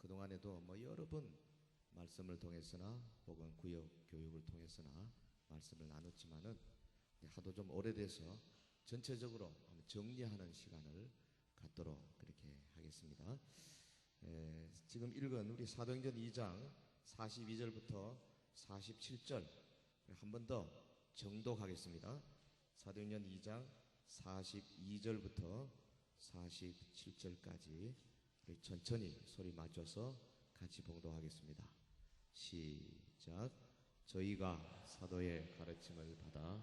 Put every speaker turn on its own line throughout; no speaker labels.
그동안에도 뭐 여러 번 말씀을 통해서나 혹은 구역 교육을 통해서나 말씀을 나눴지만은 하도 좀 오래돼서 전체적으로 한번 정리하는 시간을 갖도록 그렇게 하겠습니다. 지금 읽은 우리 사도행전 2장 42절부터 47절 한 번 더 정독하겠습니다. 사도행전 2장 42절부터 47절까지 천천히 소리 맞춰서 같이 봉독하겠습니다. 시작. 저희가 사도의 가르침을 받아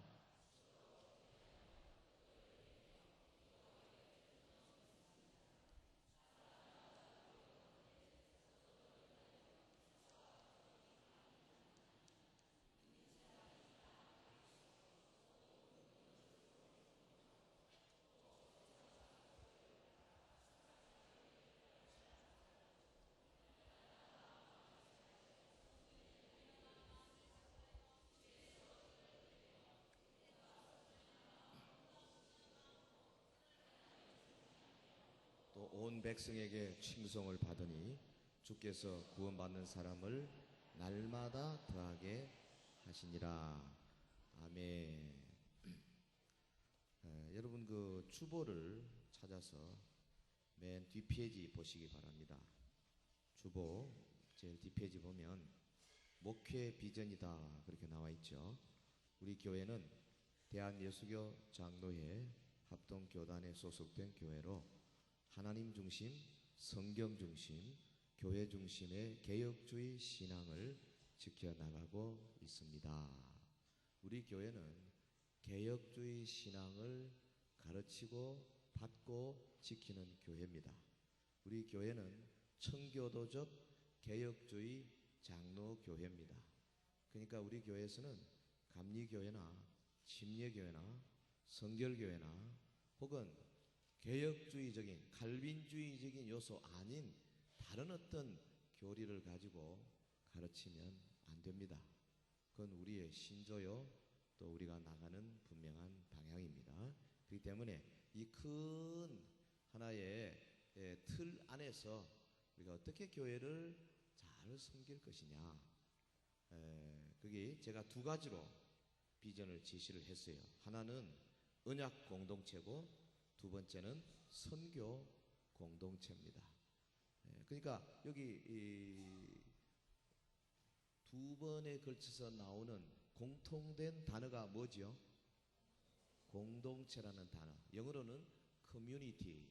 또 온 백성에게 칭송을 받으니 주께서 구원받는 사람을 날마다 더하게 하시니라. 아멘. 여러분 그 주보를 찾아서 맨 뒷페이지 보시기 바랍니다. 주보 제일 뒷페이지 보면 목회 비전이다 그렇게 나와 있죠. 우리 교회는 대한예수교 장로회 합동교단에 소속된 교회로 하나님 중심, 성경 중심, 교회 중심의 개혁주의 신앙을 지켜나가고 있습니다. 우리 교회는 개혁주의 신앙을 가르치고 받고 지키는 교회입니다. 우리 교회는 청교도적 개혁주의 장로교회입니다. 그러니까 우리 교회에서는 감리교회나 침례교회나 성결교회나 혹은 개혁주의적인 칼빈주의적인 요소 아닌 다른 어떤 교리를 가지고 가르치면 안 됩니다. 그건 우리의 신조요 또 우리가 나가는 분명한 방향입니다. 그렇기 때문에 이 큰 하나의 틀 안에서 우리가 어떻게 교회를 잘 섬길 것이냐, 그게 제가 두 가지로 비전을 제시를 했어요. 하나는 언약 공동체고 두 번째는 선교 공동체입니다. 그러니까 여기 두 번에 걸쳐서 나오는 공통된 단어가 뭐지요? 공동체라는 단어. 영어로는 커뮤니티.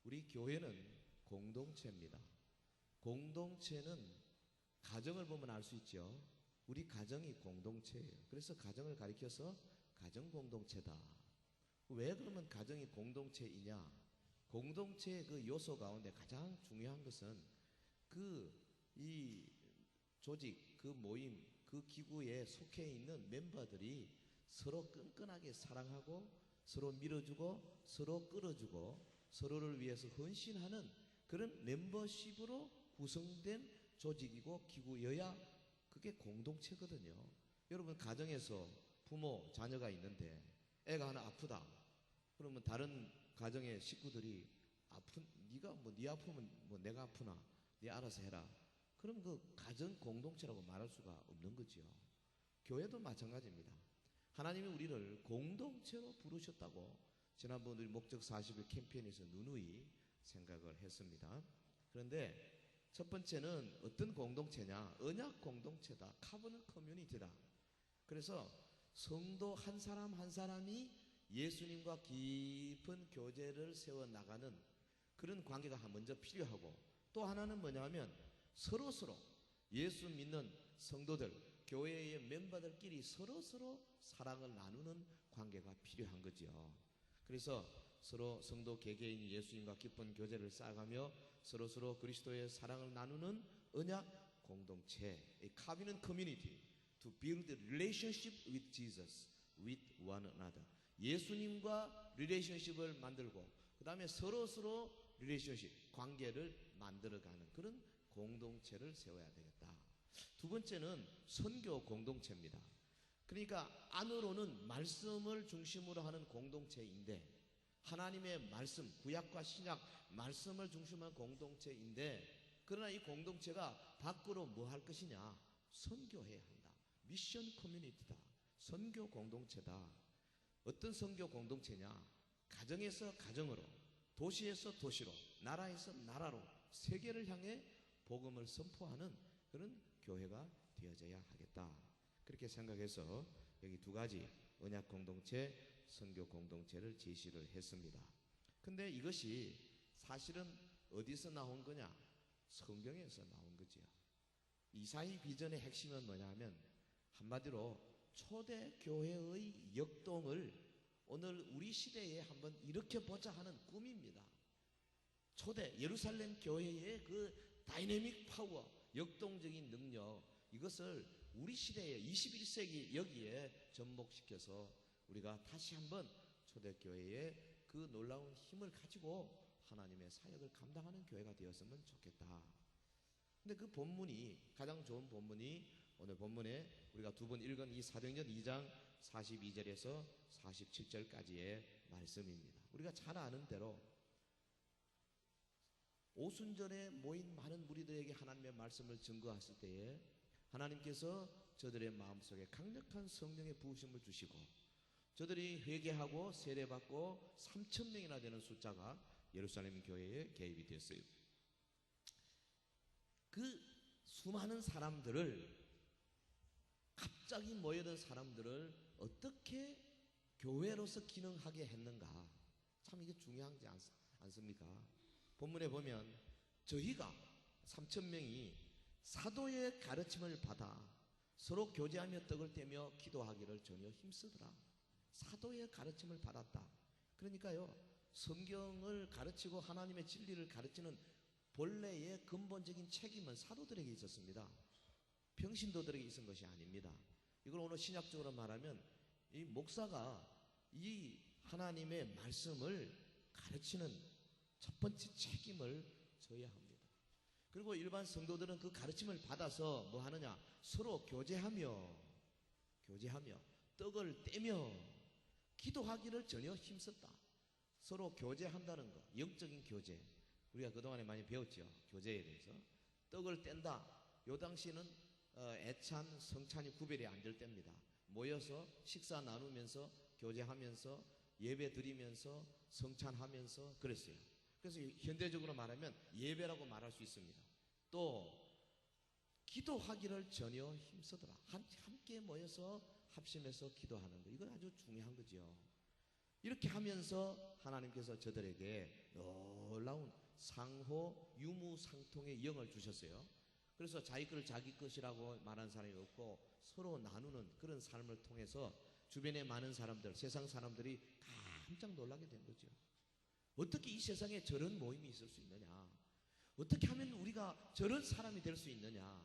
우리 교회는 공동체입니다. 공동체는 가정을 보면 알 수 있죠. 우리 가정이 공동체예요. 그래서 가정을 가리켜서 가정 공동체다. 왜 그러면 가정이 공동체이냐? 공동체의 그 요소 가운데 가장 중요한 것은 이 조직, 그 모임, 그 기구에 속해 있는 멤버들이 서로 끈끈하게 사랑하고 서로 밀어주고 서로 끌어주고 서로를 위해서 헌신하는 그런 멤버십으로 구성된 조직이고 기구여야 그게 공동체거든요. 여러분 가정에서 부모, 자녀가 있는데 애가 하나 아프다. 그러면 다른 가정의 식구들이 네가 네 아프면 내가 아프나 네 알아서 해라. 그럼 그 가정 공동체라고 말할 수가 없는 거죠. 교회도 마찬가지입니다. 하나님이 우리를 공동체로 부르셨다고 지난번 우리 목적 40일 캠페인에서 누누이 생각을 했습니다. 그런데 첫 번째는 어떤 공동체냐? 언약 공동체다. 카버넌 커뮤니티다. 그래서 성도 한 사람 한 사람이 예수님과 깊은 교제를 세워나가는 그런 관계가 먼저 필요하고 또 하나는 뭐냐면 서로 예수 믿는 성도들, 교회의 멤버들끼리 서로 사랑을 나누는 관계가 필요한 거죠. 그래서 서로 성도 개개인이 예수님과 깊은 교제를 쌓아가며 서로 그리스도의 사랑을 나누는 언약 공동체, covenant community to build a relationship with Jesus, with one another. 예수님과 리레이션십을 만들고 그 다음에 서로 리레이션십, 관계를 만들어가는 그런 공동체를 세워야 되겠다. 두 번째는 선교 공동체입니다. 그러니까 안으로는 말씀을 중심으로 하는 공동체인데 하나님의 말씀, 구약과 신약 말씀을 중심으로 하는 공동체인데 그러나 이 공동체가 밖으로 뭐 할 것이냐? 선교해야 한다. 미션 커뮤니티다. 선교 공동체다. 어떤 선교 공동체냐? 가정에서 가정으로, 도시에서 도시로, 나라에서 나라로 세계를 향해 복음을 선포하는 그런 교회가 되어져야 하겠다. 그렇게 생각해서 여기 두 가지 언약 공동체, 선교 공동체를 제시를 했습니다. 근데 이것이 사실은 어디서 나온 거냐? 성경에서 나온 거지요. 이사야 비전의 핵심은 뭐냐면 한마디로 초대교회의 역동을 오늘 우리 시대에 한번 일으켜보자 하는 꿈입니다. 초대 예루살렘 교회의 그 다이내믹 파워, 역동적인 능력, 이것을 우리 시대에 21세기 여기에 접목시켜서 우리가 다시 한번 초대교회의 그 놀라운 힘을 가지고 하나님의 사역을 감당하는 교회가 되었으면 좋겠다. 근데 그 본문이, 가장 좋은 본문이 오늘 본문에 우리가 두 번 읽은 이 사도행전 2장 42절에서 47절까지의 말씀입니다. 우리가 잘 아는 대로 오순절에 모인 많은 무리들에게 하나님의 말씀을 증거했을 때에 하나님께서 저들의 마음속에 강력한 성령의 부으심을 주시고 저들이 회개하고 세례받고 3,000명이나 되는 숫자가 예루살렘 교회에 개입이 됐어요. 그 수많은 사람들을, 갑자기 모여든 사람들을 어떻게 교회로서 기능하게 했는가? 참 이게 중요하지 않습니까? 본문에 보면 저희가 3,000명이 사도의 가르침을 받아 서로 교제하며 떡을 떼며 기도하기를 전혀 힘쓰더라. 사도의 가르침을 받았다. 그러니까요, 성경을 가르치고 하나님의 진리를 가르치는 본래의 근본적인 책임은 사도들에게 있었습니다. 평신도들에게 있은 것이 아닙니다. 이걸 오늘 신약적으로 말하면 이 목사가 이 하나님의 말씀을 가르치는 첫 번째 책임을 져야 합니다. 그리고 일반 성도들은 그 가르침을 받아서 뭐 하느냐? 서로 교제하며 떡을 떼며 기도하기를 전혀 힘썼다. 서로 교제한다는 것, 영적인 교제. 우리가 그동안에 많이 배웠죠. 교제에 대해서. 떡을 뗀다. 요 당시에는 애찬, 성찬이 구별이 안 될 때입니다. 모여서 식사 나누면서 교제하면서 예배 드리면서 성찬하면서 그랬어요. 그래서 현대적으로 말하면 예배라고 말할 수 있습니다. 또 기도하기를 전혀 힘쓰더라. 함께 모여서 합심해서 기도하는 거, 이건 아주 중요한 거죠. 이렇게 하면서 하나님께서 저들에게 놀라운 상호 유무상통의 영을 주셨어요. 그래서 자기 것을 자기 것이라고 말하는 사람이 없고 서로 나누는 그런 삶을 통해서 주변에 많은 사람들, 세상 사람들이 깜짝 놀라게 된 거죠. 어떻게 이 세상에 저런 모임이 있을 수 있느냐? 어떻게 하면 우리가 저런 사람이 될 수 있느냐?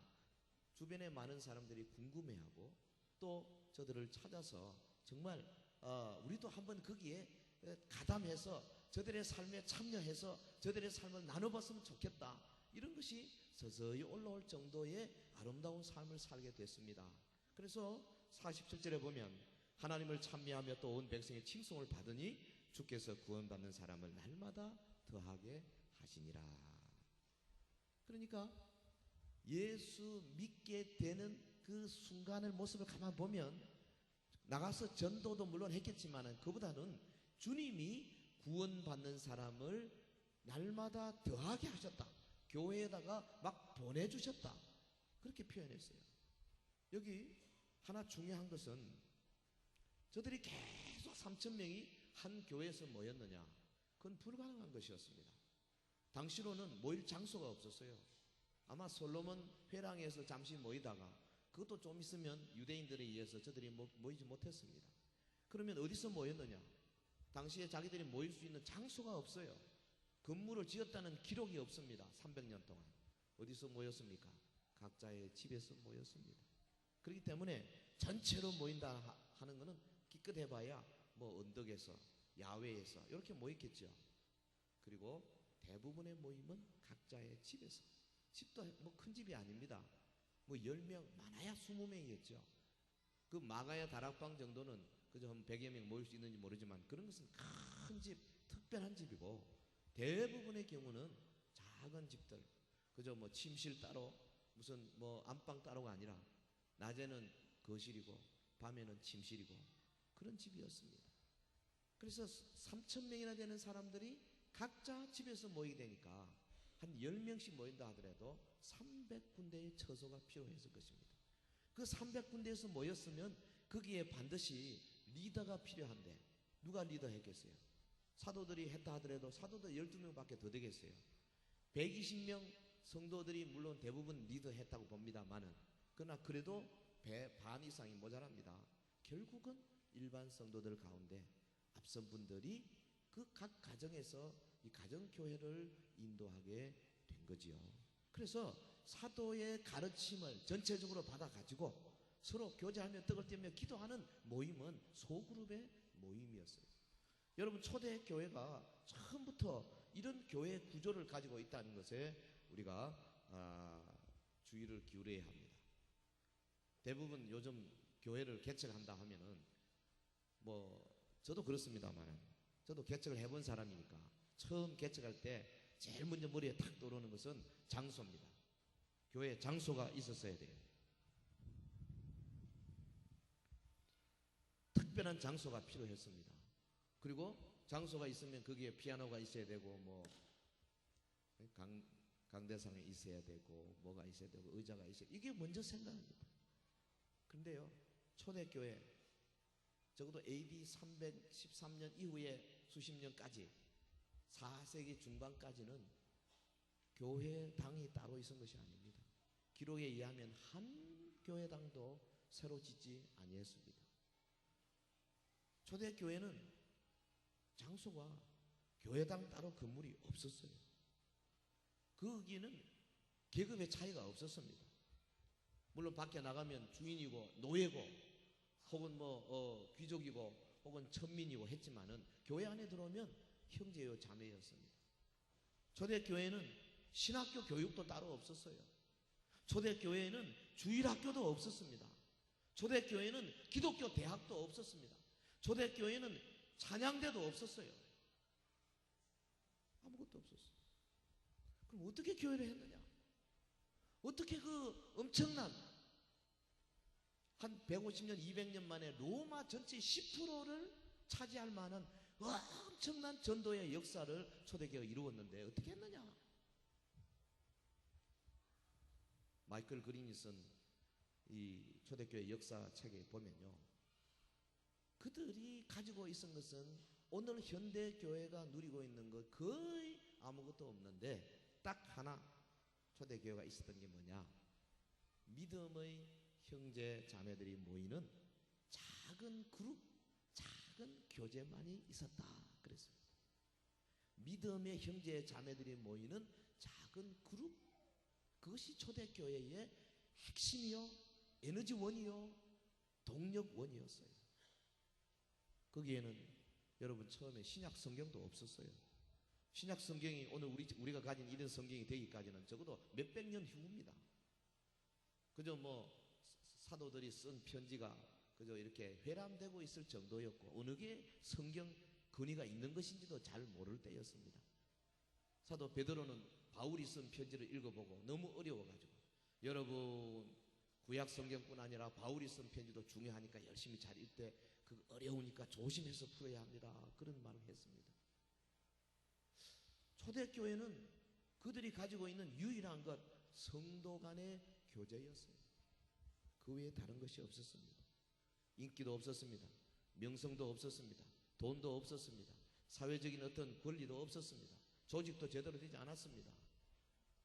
주변에 많은 사람들이 궁금해하고 또 저들을 찾아서 정말 우리도 한번 거기에 가담해서 저들의 삶에 참여해서 저들의 삶을 나눠봤으면 좋겠다. 이런 것이 서서히 올라올 정도의 아름다운 삶을 살게 됐습니다. 그래서 47절에 보면 하나님을 찬미하며 또 온 백성의 칭송을 받으니 주께서 구원받는 사람을 날마다 더하게 하시니라. 그러니까 예수 믿게 되는 그 순간의 모습을 가만 보면 나가서 전도도 물론 했겠지만 그보다는 주님이 구원받는 사람을 날마다 더하게 하셨다. 교회에다가 막 보내주셨다. 그렇게 표현했어요. 여기 하나 중요한 것은 저들이 계속 3,000명이 한 교회에서 모였느냐? 그건 불가능한 것이었습니다. 당시로는 모일 장소가 없었어요. 아마 솔로몬 회랑에서 잠시 모이다가 그것도 좀 있으면 유대인들에 의해서 저들이 모이지 못했습니다. 그러면 어디서 모였느냐? 당시에 자기들이 모일 수 있는 장소가 없어요. 건물을 지었다는 기록이 없습니다. 300년 동안. 어디서 모였습니까? 각자의 집에서 모였습니다. 그렇기 때문에 전체로 모인다 하는 것은 기껏해봐야 뭐 언덕에서, 야외에서 이렇게 모였겠죠. 그리고 대부분의 모임은 각자의 집에서. 집도 뭐 큰 집이 아닙니다. 뭐 10명, 많아야 20명이겠죠. 그 마가야 다락방 정도는 그저 한 100여 명 모일 수 있는지 모르지만 그런 것은 큰 집, 특별한 집이고 대부분의 경우는 작은 집들. 그저 뭐 침실 따로 무슨 뭐 안방 따로가 아니라 낮에는 거실이고 밤에는 침실이고 그런 집이었습니다. 그래서 3,000명이나 되는 사람들이 각자 집에서 모이게 되니까 한 10명씩 모인다 하더라도 300군데의 처소가 필요했을 것입니다. 그 300군데에서 모였으면 거기에 반드시 리더가 필요한데 누가 리더 했겠어요? 사도들이 했다 하더라도 사도들 12명밖에 더 되겠어요. 120명 성도들이 물론 대부분 리더 했다고 봅니다만은 그러나 그래도 반 이상이 모자랍니다. 결국은 일반 성도들 가운데 앞선 분들이 그 각 가정에서 이 가정교회를 인도하게 된 거지요. 그래서 사도의 가르침을 전체적으로 받아가지고 서로 교제하며 떡을 떼며 기도하는 모임은 소그룹의 모임이었어요. 여러분 초대교회가 처음부터 이런 교회 구조를 가지고 있다는 것에 우리가 주의를 기울여야 합니다. 대부분 요즘 교회를 개척한다 하면은 뭐 저도 그렇습니다만 저도 개척을 해본 사람이니까 처음 개척할 때 제일 먼저 머리에 탁 떠오르는 것은 장소입니다. 교회 장소가 있었어야 돼요. 특별한 장소가 필요했습니다. 그리고 장소가 있으면 거기에 피아노가 있어야 되고 뭐 강대상이 있어야 되고 뭐가 있어야 되고 의자가 있어야 되고 이게 먼저 생각합니다. 그런데요 초대교회 적어도 AD 313년 이후에 수십 년까지 4세기 중반까지는 교회당이 따로 있은 것이 아닙니다. 기록에 의하면 한 교회당도 새로 짓지 아니했습니다. 초대교회는 장소가 교회당 따로 건물이 없었어요. 거기는 계급의 차이가 없었습니다. 물론 밖에 나가면 주인이고 노예고 혹은 뭐 귀족이고 혹은 천민이고 했지만은 교회 안에 들어오면 형제요 자매였습니다. 초대교회는 신학교 교육도 따로 없었어요. 초대교회에는 주일학교도 없었습니다. 초대교회는 기독교 대학도 없었습니다. 초대교회는 찬양대도 없었어요. 아무것도 없었어요. 그럼 어떻게 교회를 했느냐? 어떻게 그 엄청난 한 150년, 200년 만에 로마 전체 10%를 차지할 만한 엄청난 전도의 역사를 초대교회가 이루었는데 어떻게 했느냐? 마이클 그린이 쓴 이 초대교회 역사책에 보면요. 그들이 가지고 있었던 것은 오늘 현대교회가 누리고 있는 것 거의 아무것도 없는데 딱 하나 초대교회가 있었던 게 뭐냐? 믿음의 형제 자매들이 모이는 작은 그룹, 작은 교제만이 있었다 그랬어요. 믿음의 형제 자매들이 모이는 작은 그룹, 그것이 초대교회의 핵심이요 에너지원이요 동력원이었어요. 거기에는 여러분 처음에 신약 성경도 없었어요. 신약 성경이 오늘 우리가 가진 이런 성경이 되기까지는 적어도 몇백 년 후입니다. 그저 뭐 사도들이 쓴 편지가 그저 이렇게 회람되고 있을 정도였고 어느 게 성경 근위가 있는 것인지도 잘 모를 때였습니다. 사도 베드로는 바울이 쓴 편지를 읽어보고 너무 어려워가지고 여러분 구약 성경뿐 아니라 바울이 쓴 편지도 중요하니까 열심히 잘 읽되 그 어려우니까 조심해서 풀어야 합니다. 그런 말을 했습니다. 초대교회는 그들이 가지고 있는 유일한 것 성도 간의 교제였어요. 그 외에 다른 것이 없었습니다. 인기도 없었습니다. 명성도 없었습니다. 돈도 없었습니다. 사회적인 어떤 권리도 없었습니다. 조직도 제대로 되지 않았습니다.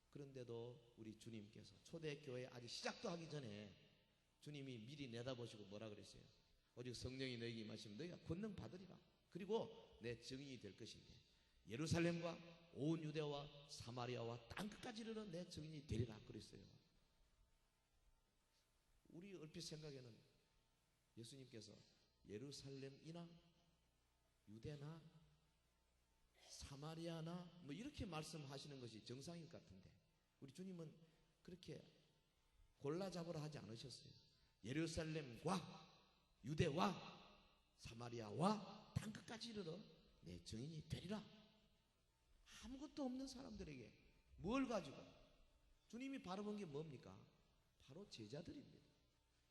그런데도 우리 주님께서 초대교회 아직 시작도 하기 전에 주님이 미리 내다보시고 뭐라 그랬어요? 오직 성령이 너에게 임하시면 너희가 권능 받으리라. 그리고 내 증인이 될 것인데 예루살렘과 온 유대와 사마리아와 땅끝까지 이르러 내 증인이 되리라 그랬어요. 우리 얼핏 생각에는 예수님께서 예루살렘이나 유대나 사마리아나 뭐 이렇게 말씀하시는 것이 정상일 것 같은데 우리 주님은 그렇게 골라잡으라 하지 않으셨어요. 예루살렘과 유대와 사마리아와 땅끝까지 이르러 내 증인이 되리라. 아무것도 없는 사람들에게 뭘 가지고 주님이 바라본 게 뭡니까? 바로 제자들입니다.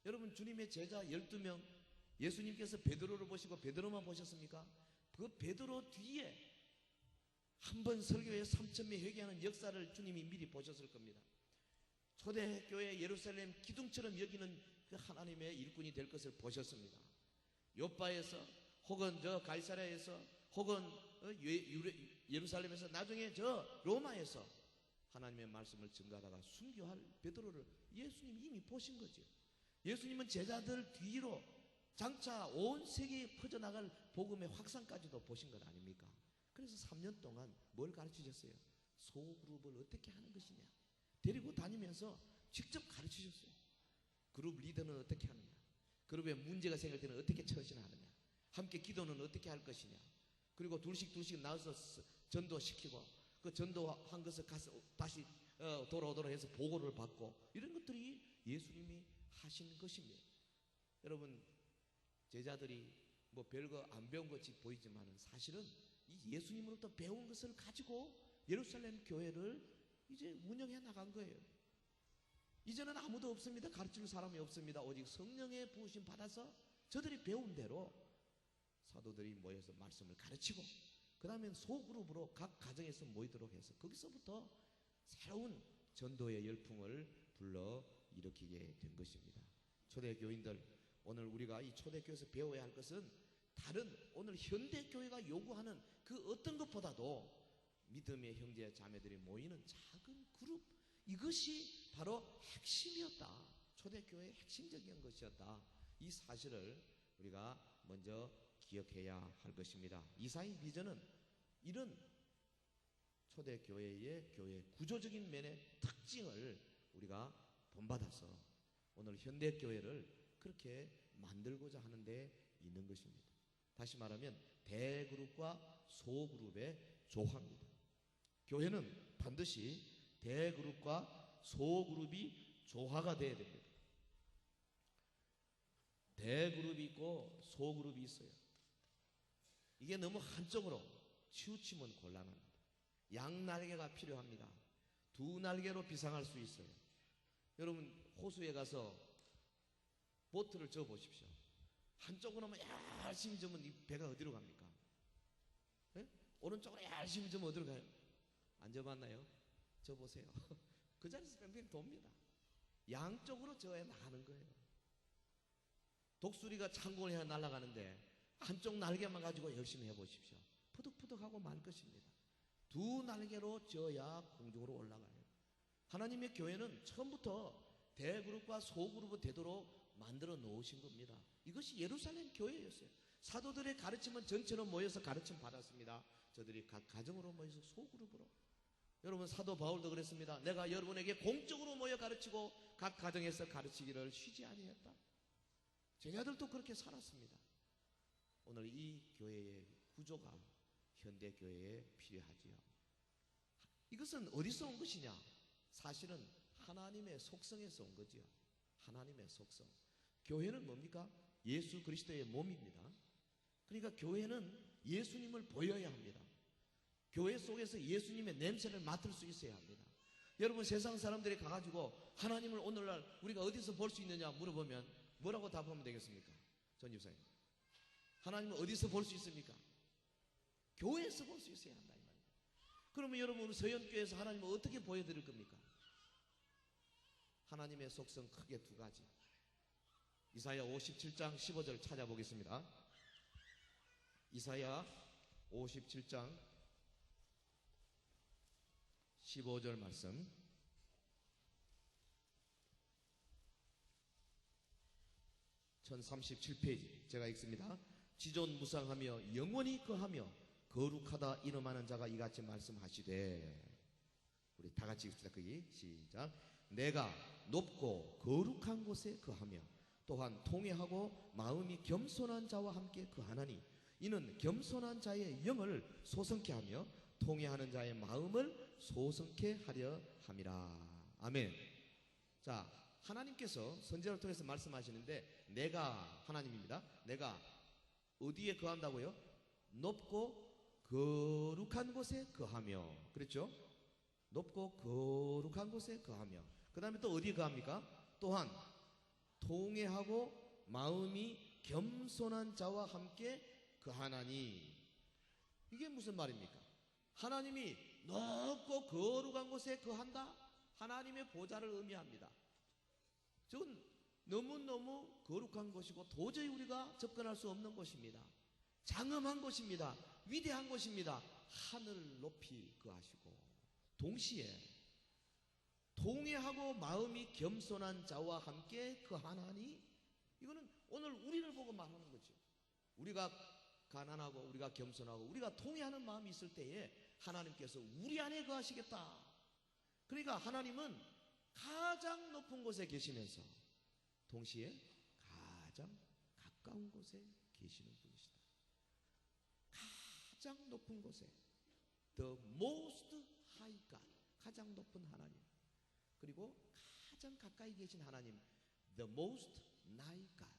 여러분, 주님의 제자 12명, 예수님께서 베드로를 보시고 베드로만 보셨습니까? 그 베드로 뒤에 한 번 설교에 3,000명 회개하는 역사를 주님이 미리 보셨을 겁니다. 초대교회 예루살렘 기둥처럼 여기는 그 하나님의 일꾼이 될 것을 보셨습니다. 요바에서 혹은 저 가이사랴에서 혹은 예루살렘에서 나중에 저 로마에서 하나님의 말씀을 증거하다가 순교할 베드로를 예수님이 이미 보신 거죠. 예수님은 제자들 뒤로 장차 온 세계에 퍼져나갈 복음의 확산까지도 보신 것 아닙니까? 그래서 3년 동안 뭘 가르치셨어요? 소그룹을 어떻게 하는 것이냐 데리고 다니면서 직접 가르치셨어요. 그룹 리더는 어떻게 하느냐, 그룹에 문제가 생길 때는 어떻게 처신하느냐, 함께 기도는 어떻게 할 것이냐, 그리고 둘씩 나와서 전도시키고 그 전도한 것을 가서 다시 돌아오도록 해서 보고를 받고, 이런 것들이 예수님이 하신 것입니다. 여러분, 제자들이 뭐 별거 안 배운 것이 보이지만 사실은 이 예수님으로부터 배운 것을 가지고 예루살렘 교회를 이제 운영해 나간 거예요. 이제는 아무도 없습니다. 가르칠 사람이 없습니다. 오직 성령의 부으심 받아서 저들이 배운 대로 사도들이 모여서 말씀을 가르치고, 그 다음엔 소그룹으로 각 가정에서 모이도록 해서 거기서부터 새로운 전도의 열풍을 불러 일으키게 된 것입니다. 초대교인들, 오늘 우리가 이 초대교회에서 배워야 할 것은 다른 오늘 현대교회가 요구하는 그 어떤 것보다도 믿음의 형제 자매들이 모이는 작은 그룹, 이것이 바로 핵심이었다. 초대교회의 핵심적인 것이었다. 이 사실을 우리가 먼저 기억해야 할 것입니다. 이사의 비전은 이런 초대교회의 교회 구조적인 면의 특징을 우리가 본받아서 오늘 현대교회를 그렇게 만들고자 하는 데 있는 것입니다. 다시 말하면 대그룹과 소그룹의 조화입니다. 교회는 반드시 대그룹과 소그룹이 조화가 돼야 됩니다. 대그룹이 있고 소그룹이 있어요. 이게 너무 한쪽으로 치우치면 곤란합니다. 양날개가 필요합니다. 두 날개로 비상할 수 있어요. 여러분, 호수에 가서 보트를 저 보십시오. 한쪽으로만 열심히 저면 이 배가 어디로 갑니까? 네? 오른쪽으로 열심히 저면 어디로 가요? 안 저봤나요? 저 보세요. 그 자리에서 뺑뺑 돕니다. 양쪽으로 저어야 나가는 거예요. 독수리가 창공을 해 날아가는데 한쪽 날개만 가지고 열심히 해보십시오. 푸득푸득하고 말 것입니다. 두 날개로 저어야 공중으로 올라가요. 하나님의 교회는 처음부터 대그룹과 소그룹이 되도록 만들어 놓으신 겁니다. 이것이 예루살렘 교회였어요. 사도들의 가르침은 전체로 모여서 가르침 받았습니다. 저들이 각 가정으로 모여서 소그룹으로. 여러분, 사도 바울도 그랬습니다. 내가 여러분에게 공적으로 모여 가르치고 각 가정에서 가르치기를 쉬지 아니했다. 제자들도 그렇게 살았습니다. 오늘 이 교회의 구조가 현대교회에 필요하지요. 이것은 어디서 온 것이냐? 사실은 하나님의 속성에서 온 거지요. 하나님의 속성. 교회는 뭡니까? 예수 그리스도의 몸입니다. 그러니까 교회는 예수님을 보여야 합니다. 교회 속에서 예수님의 냄새를 맡을 수 있어야 합니다. 여러분, 세상 사람들이 가가지고 하나님을 오늘날 우리가 어디서 볼 수 있느냐 물어보면 뭐라고 답하면 되겠습니까? 전 집사님, 하나님을 어디서 볼 수 있습니까? 교회에서 볼 수 있어야 한다 이 말입니다. 그러면 여러분, 서현교회에서 하나님을 어떻게 보여드릴 겁니까? 하나님의 속성 크게 두 가지. 이사야 57장 15절 찾아보겠습니다. 이사야 57장 15절 말씀. (1037페이지) 제가 읽습니다. 지존무상하며 영원히 거하며 거룩하다 이름하는 자가 이같이 말씀하시되, 우리 다 같이 읽읍시다. 거기 시작. 내가 높고 거룩한 곳에 거하며 또한 통회하고 마음이 겸손한 자와 함께 거하나니 이는 겸손한 자의 영을 소성케 하며 통회하는 자의 마음을 소성케 하려 함이라. 아멘. 자, 하나님께서 선지자를 통해서 말씀하시는데, 내가 하나님입니다. 내가 어디에 거한다고요? 높고 거룩한 곳에 거하며. 그랬죠? 높고 거룩한 곳에 거하며, 그 다음에 또 어디에 거합니까? 또한 통회하고 마음이 겸손한 자와 함께 거하나니. 이게 무슨 말입니까? 하나님이 높고 거룩한 곳에 거한다? 하나님의 보좌를 의미합니다. 저건 너무너무 거룩한 곳이고 도저히 우리가 접근할 수 없는 곳입니다. 장엄한 곳입니다. 위대한 곳입니다. 하늘 높이 거하시고, 동시에 통회하고 마음이 겸손한 자와 함께 거하나니, 이거는 오늘 우리를 보고 말하는 거죠. 우리가 가난하고 우리가 겸손하고 우리가 통회하는 마음이 있을 때에 하나님께서 우리 안에 거하시겠다. 그러니까 하나님은 가장 높은 곳에 계시면서 동시에 가장 가까운 곳에 계시는 분이시다. 가장 높은 곳에, The most high God, 가장 높은 하나님, 그리고 가장 가까이 계신 하나님, The most nigh God.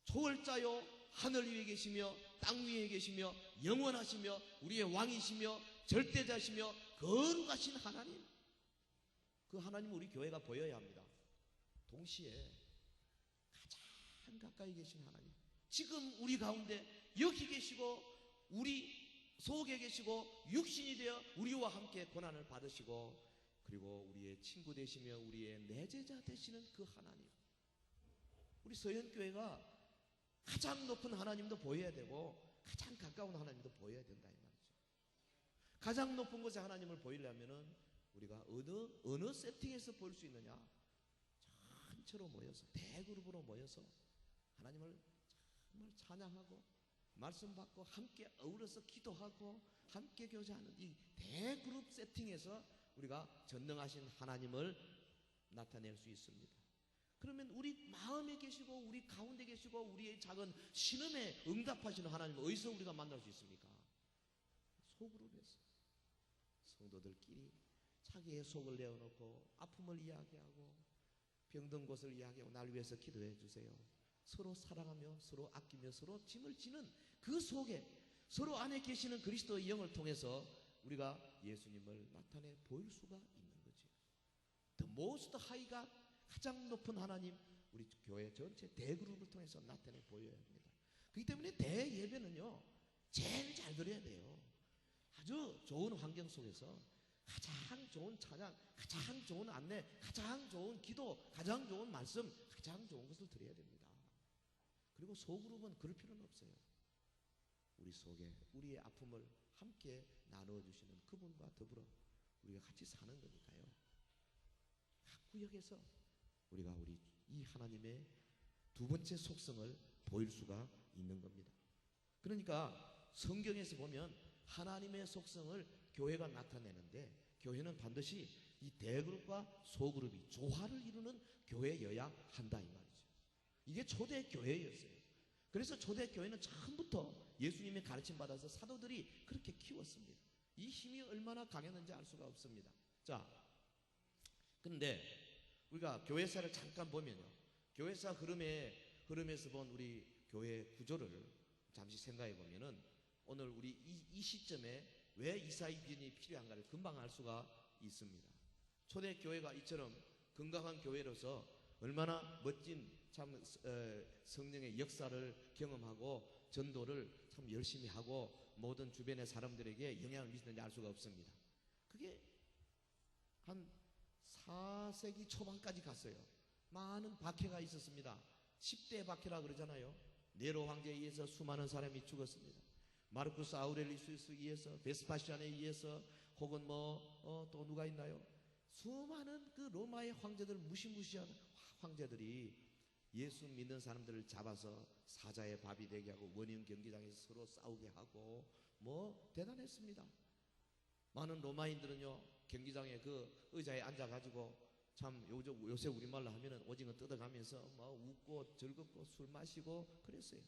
초월자요 하늘 위에 계시며 땅 위에 계시며 영원하시며 우리의 왕이시며 절대자시며 거룩하신 하나님, 그 하나님을 우리 교회가 보여야 합니다. 동시에 가장 가까이 계신 하나님, 지금 우리 가운데 여기 계시고 우리 속에 계시고 육신이 되어 우리와 함께 고난을 받으시고, 그리고 우리의 친구 되시며 우리의 내제자 되시는 그 하나님, 우리 서현교회가 가장 높은 하나님도 보여야 되고 가장 가까운 하나님도 보여야 된다 이 말이죠. 가장 높은 곳에 하나님을 보이려면은 우리가 어느 세팅에서 볼 수 있느냐? 전체로 모여서, 대그룹으로 모여서 하나님을 정말 찬양하고 말씀 받고 함께 어우러서 기도하고 함께 교제하는 이 대그룹 세팅에서 우리가 전능하신 하나님을 나타낼 수 있습니다. 그러면 우리 마음에 계시고 우리 가운데 계시고 우리의 작은 신음에 응답하시는 하나님을 어디서 우리가 만날 수 있습니까? 소그룹에서 성도들끼리 자기의 속을 내어놓고 아픔을 이야기하고 병든 곳을 이야기하고 날 위해서 기도해 주세요. 서로 사랑하며 서로 아끼며 서로 짐을 지는 그 속에 서로 안에 계시는 그리스도의 영을 통해서 우리가 예수님을 나타내 보일 수가 있는 거죠. The most high God, 가장 높은 하나님, 우리 교회 전체 대그룹을 통해서 나타내 보여야 합니다. 그렇기 때문에 대예배는요 제일 잘 드려야 돼요. 아주 좋은 환경 속에서 가장 좋은 찬양, 가장 좋은 안내, 가장 좋은 기도, 가장 좋은 말씀, 가장 좋은 것을 드려야 됩니다. 그리고 소그룹은 그럴 필요는 없어요. 우리 속에 우리의 아픔을 함께 나누어주시는 그분과 더불어 우리가 같이 사는 거니까요. 각 구역에서 우리가 우리 이 하나님의 두 번째 속성을 보일 수가 있는 겁니다. 그러니까 성경에서 보면 하나님의 속성을 교회가 나타내는데, 교회는 반드시 이 대그룹과 소그룹이 조화를 이루는 교회여야 한다 이 말이죠. 이게 초대 교회였어요. 그래서 초대 교회는 처음부터 예수님의 가르침 받아서 사도들이 그렇게 키웠습니다. 이 힘이 얼마나 강했는지 알 수가 없습니다. 자, 근데 우리가 교회사를 잠깐 보면요, 교회사 흐름에서 본 우리 교회 구조를 잠시 생각해 보면은 오늘 우리 이 시점에 왜 이사의 비전이 필요한가를 금방 알 수가 있습니다. 초대 교회가 이처럼 건강한 교회로서 얼마나 멋진 참 성령의 역사를 경험하고 전도를 참 열심히 하고 모든 주변의 사람들에게 영향을 미치는지 알 수가 없습니다. 그게 한 4세기 초반까지 갔어요. 많은 박해가 있었습니다. 10대 박해라 그러잖아요. 네로 황제에 의해서 수많은 사람이 죽었습니다. 마르쿠스 아우렐리우스에 의해서, 베스파시안에 의해서, 혹은 또 누가 있나요? 수많은 그 로마의 황제들, 무시무시한 황제들이 예수 믿는 사람들을 잡아서 사자의 밥이 되게 하고 원형 경기장에서 서로 싸우게 하고 대단했습니다. 많은 로마인들은요 경기장에 그 의자에 앉아가지고 참 요새 우리말로 하면은 오징어 뜯어가면서 웃고 즐겁고 술 마시고 그랬어요.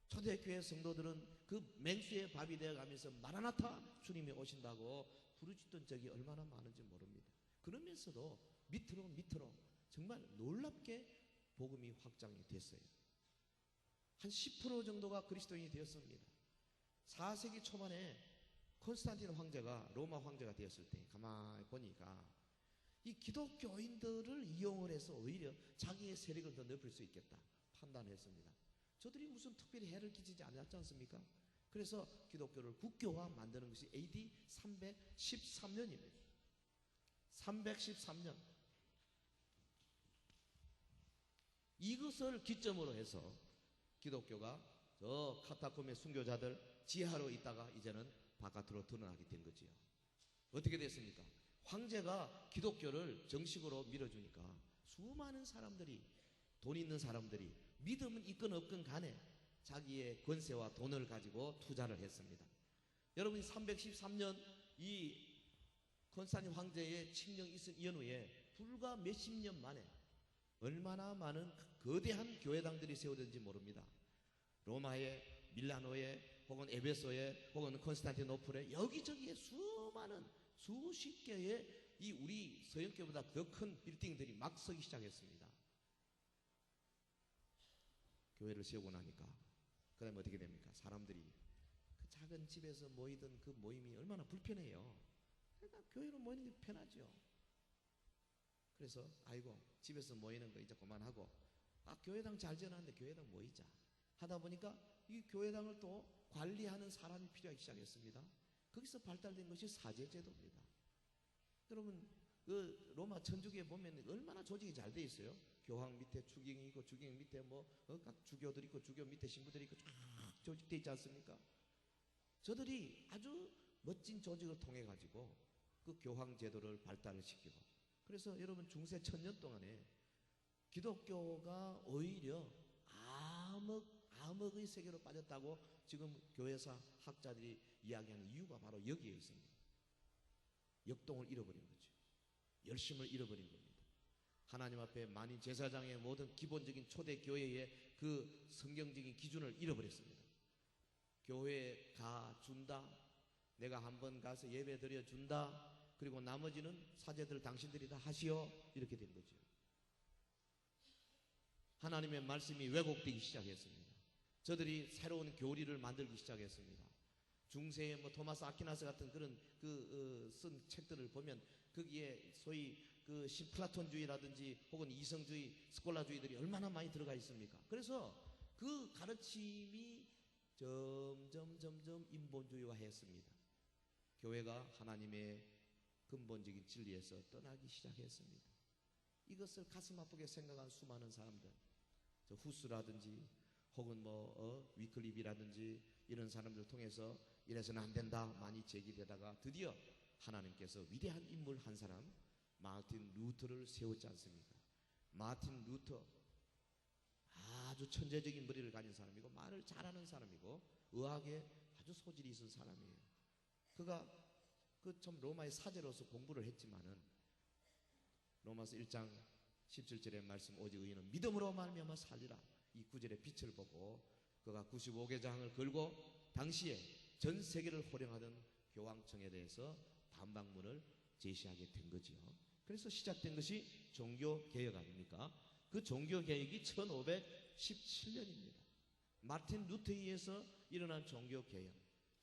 초대교회 성도들은 그 맹수의 밥이 되어가면서 마라나타 주님이 오신다고 부르짖던 적이 얼마나 많은지 모릅니다. 그러면서도 밑으로 정말 놀랍게 복음이 확장이 됐어요. 한 10% 정도가 그리스도인이 되었습니다. 4세기 초반에 콘스탄틴 황제가 로마 황제가 되었을 때 가만히 보니까 이 기독교인들을 이용을 해서 오히려 자기의 세력을 더 넓힐 수 있겠다 판단했습니다. 저들이 무슨 특별히 해를 끼치지 않았지 않습니까? 그래서 기독교를 국교화 만드는 것이 AD 313년입니다. 313년. 이것을 기점으로 해서 기독교가 저 카타콤의 순교자들 지하로 있다가 이제는 바깥으로 드러나게 된 거지요. 어떻게 됐습니까? 황제가 기독교를 정식으로 밀어주니까 수많은 사람들이, 돈 있는 사람들이 믿음은 있건 없건 간에 자기의 권세와 돈을 가지고 투자를 했습니다. 여러분이 313년 이 콘스탄틴 황제의 칙령이 있은 이후에 불과 몇십 년 만에 얼마나 많은 거대한 교회당들이 세워졌는지 모릅니다. 로마에, 밀라노에, 혹은 에베소에, 혹은 콘스탄티노플에 여기저기에 수많은 수십 개의 이 우리 서양교보다 더 큰 빌딩들이 막 서기 시작했습니다. 교회를 세우고 나니까 그 다음에 어떻게 됩니까? 사람들이 그 작은 집에서 모이던 그 모임이 얼마나 불편해요. 그러니까 교회로 모이는 게 편하죠. 그래서 아이고 집에서 모이는 거 이제 그만하고 교회당 잘 지어놨는데 교회당 모이자 하다 보니까 이 교회당을 또 관리하는 사람이 필요하기 시작했습니다. 거기서 발달된 것이 사제제도입니다. 여러분 그 로마 천주교에 보면 얼마나 조직이 잘 돼 있어요. 교황 밑에 주경이 있고 주경 밑에 각 주교들이 있고 주교 밑에 신부들이 있고 쫙 조직돼 있지 않습니까? 저들이 아주 멋진 조직을 통해 가지고 그 교황 제도를 발달을 시키고, 그래서 여러분 중세 1000년 동안에 기독교가 오히려 암흑의 세계로 빠졌다고 지금 교회사 학자들이 이야기하는 이유가 바로 여기에 있습니다. 역동을 잃어버린 거죠. 열심을 잃어버린 겁니다. 하나님 앞에 만인 제사장의 모든 기본적인 초대 교회의 그 성경적인 기준을 잃어버렸습니다. 교회에 가준다, 내가 한번 가서 예배 드려준다, 그리고 나머지는 사제들 당신들이 다 하시오, 이렇게 된 거죠. 하나님의 말씀이 왜곡되기 시작했습니다. 저들이 새로운 교리를 만들기 시작했습니다. 중세의 토마스 아퀴나스 같은 그런 쓴 책들을 보면 거기에 소위 그 신플라톤주의라든지 혹은 이성주의, 스콜라주의들이 얼마나 많이 들어가 있습니까? 그래서 그 가르침이 점점 인본주의화했습니다. 교회가 하나님의 근본적인 진리에서 떠나기 시작했습니다. 이것을 가슴 아프게 생각한 수많은 사람들, 저 후스라든지 혹은 위클립이라든지 이런 사람들을 통해서 이래서는 안 된다 많이 제기되다가 드디어 하나님께서 위대한 인물 한 사람 마틴 루터를 세웠지 않습니까? 마틴 루터 아주 천재적인 머리를 가진 사람이고 말을 잘하는 사람이고 의학에 아주 소질이 있는 사람이에요. 그가 좀 로마의 사제로서 공부를 했지만은 로마서 1장 17절의 말씀 오직 의인은 믿음으로 말미암아 살리라, 이 구절의 빛을 보고 그가 95개장을 걸고 당시에 전 세계를 호령하던 교황청에 대해서 반박문을 제시하게 된 거지요. 그래서 시작된 것이 종교개혁 아닙니까? 그 종교개혁이 1517년입니다. 마틴 루터에 의해서 일어난 종교개혁.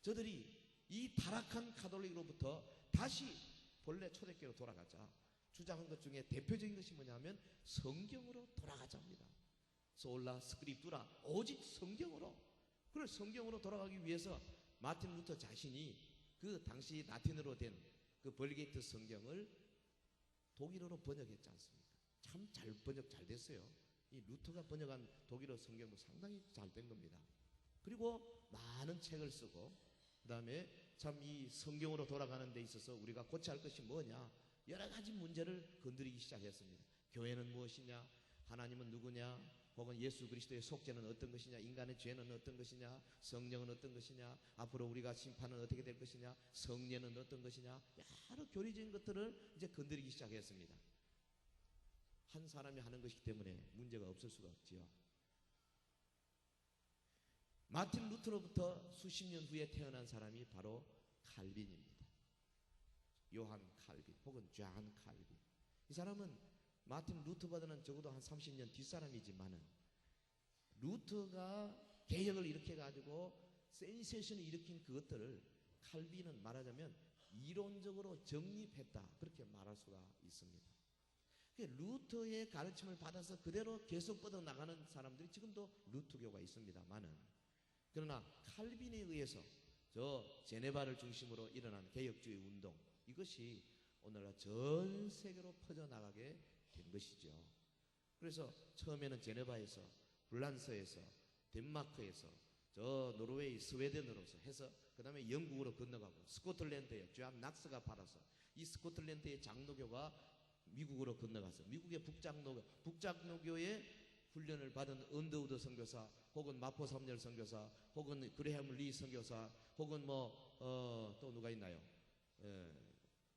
저들이 이 타락한 가톨릭으로부터 다시 본래 초대교회로 돌아가자 주장한 것 중에 대표적인 것이 뭐냐면 성경으로 돌아가자입니다. 솔라 스크립투라, 오직 성경으로. 그걸 성경으로 돌아가기 위해서 마틴 루터 자신이 그 당시 라틴어로 된 그 벌게이트 성경을 독일어로 번역했지 않습니까? 참 잘 번역 잘 됐어요. 이 루터가 번역한 독일어 성경도 상당히 잘 된 겁니다. 그리고 많은 책을 쓰고 그 다음에 참 이 성경으로 돌아가는 데 있어서 우리가 고쳐야 할 것이 뭐냐, 여러 가지 문제를 건드리기 시작했습니다. 교회는 무엇이냐, 하나님은 누구냐, 혹은 예수 그리스도의 속죄는 어떤 것이냐, 인간의 죄는 어떤 것이냐, 성령은 어떤 것이냐, 앞으로 우리가 심판은 어떻게 될 것이냐, 성례는 어떤 것이냐, 여러 교리적인 것들을 이제 건드리기 시작했습니다. 한 사람이 하는 것이기 때문에 문제가 없을 수가 없지요. 마틴 루터로부터 수십 년 후에 태어난 사람이 바로 칼빈입니다. 요한 칼빈 혹은 존 칼빈. 이 사람은 마틴 루터보다는 적어도 한 30년 뒷사람이지만은 루터가 개혁을 일으켜가지고 센세이션을 일으킨 그것들을 칼빈은 말하자면 이론적으로 정립했다, 그렇게 말할 수가 있습니다. 루터의 가르침을 받아서 그대로 계속 뻗어나가는 사람들이 지금도 루터교가 있습니다만은, 그러나 칼빈에 의해서 저 제네바를 중심으로 일어난 개혁주의 운동, 이것이 오늘날 전 세계로 퍼져나가게 된 것이죠. 그래서 처음에는 제네바에서, 불란서에서, 덴마크에서, 저 노르웨이, 스웨덴으로서 해서 그 다음에 영국으로 건너가고, 스코틀랜드에 존 낙스가 팔아서 이 스코틀랜드의 장로교가 미국으로 건너가서 미국의 북장로교의 훈련을 받은 언더우드 선교사, 혹은 마포 삼열 선교사, 혹은 그레햄 리 선교사, 혹은 또 누가 있나요?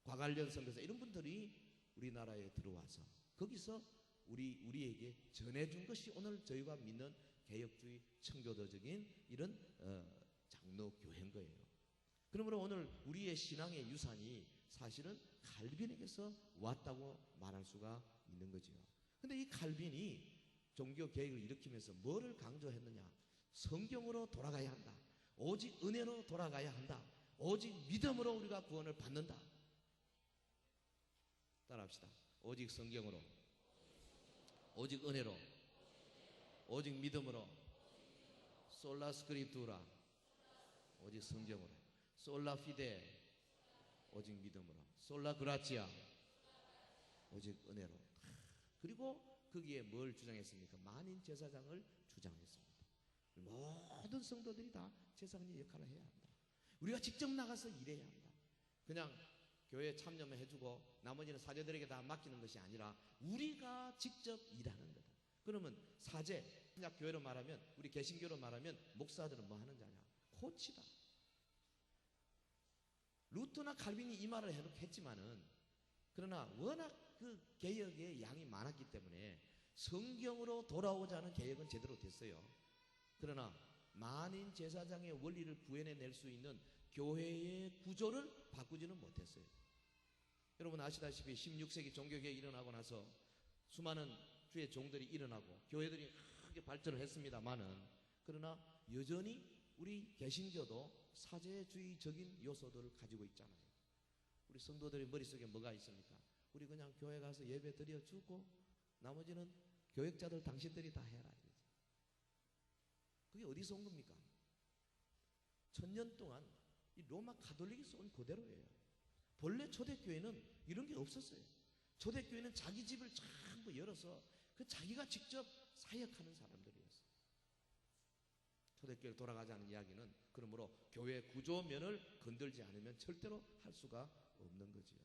과관련 선교사, 이런 분들이 우리나라에 들어와서 거기서 우리에게 전해준 것이 오늘 저희가 믿는 개혁주의 청교도적인 이런 장로교회인 거예요. 그러므로 오늘 우리의 신앙의 유산이 사실은 칼빈에게서 왔다고 말할 수가 있는 거죠. 근데 이 칼빈이 종교 개혁을 일으키면서 뭐를 강조했느냐? 성경으로 돌아가야 한다. 오직 은혜로 돌아가야 한다. 오직 믿음으로 우리가 구원을 받는다. 따라합시다. 오직 성경으로, 오직 은혜로, 오직 믿음으로, 솔라 스크립투라, 오직 성경으로, 솔라 피데, 오직 믿음으로, 솔라 그라치아, 오직 은혜로. 그리고 거기에 뭘 주장했습니까? 만인 제사장을 주장했습니다. 모든 성도들이 다 제사장의 역할을 해야 한다. 우리가 직접 나가서 일해야 한다. 그냥 교회에 참여만 해주고 나머지는 사제들에게 다 맡기는 것이 아니라 우리가 직접 일하는 거다. 그러면 사제, 그냥 교회로 말하면, 우리 개신교로 말하면 목사들은 뭐 하는 자냐? 코치다. 루터나 칼빈이 이 말을 했지만은, 그러나 워낙 그 개혁의 양이 많았기 때문에 성경으로 돌아오자는 개혁은 제대로 됐어요. 그러나 만인 제사장의 원리를 구해낼 수 있는 교회의 구조를 바꾸지는 못했어요. 여러분 아시다시피 16세기 종교개혁이 일어나고 나서 수많은 주의 종들이 일어나고 교회들이 크게 발전을 했습니다만은, 그러나 여전히 우리 개신교도 사제주의적인 요소들을 가지고 있잖아요. 우리 성도들의 머릿속에 뭐가 있습니까? 우리 그냥 교회 가서 예배 드려주고 나머지는 교역자들 당신들이 다 해라. 그게 어디서 온 겁니까? 1000년 동안 이 로마 가톨릭에서 온 그대로예요. 본래 초대교회는 이런 게 없었어요. 초대교회는 자기 집을 전부 열어서 그 자기가 직접 사역하는 사람들이었어요. 초대교회를 돌아가자는 이야기는 그러므로 교회 구조면을 건들지 않으면 절대로 할 수가 없는 거지요.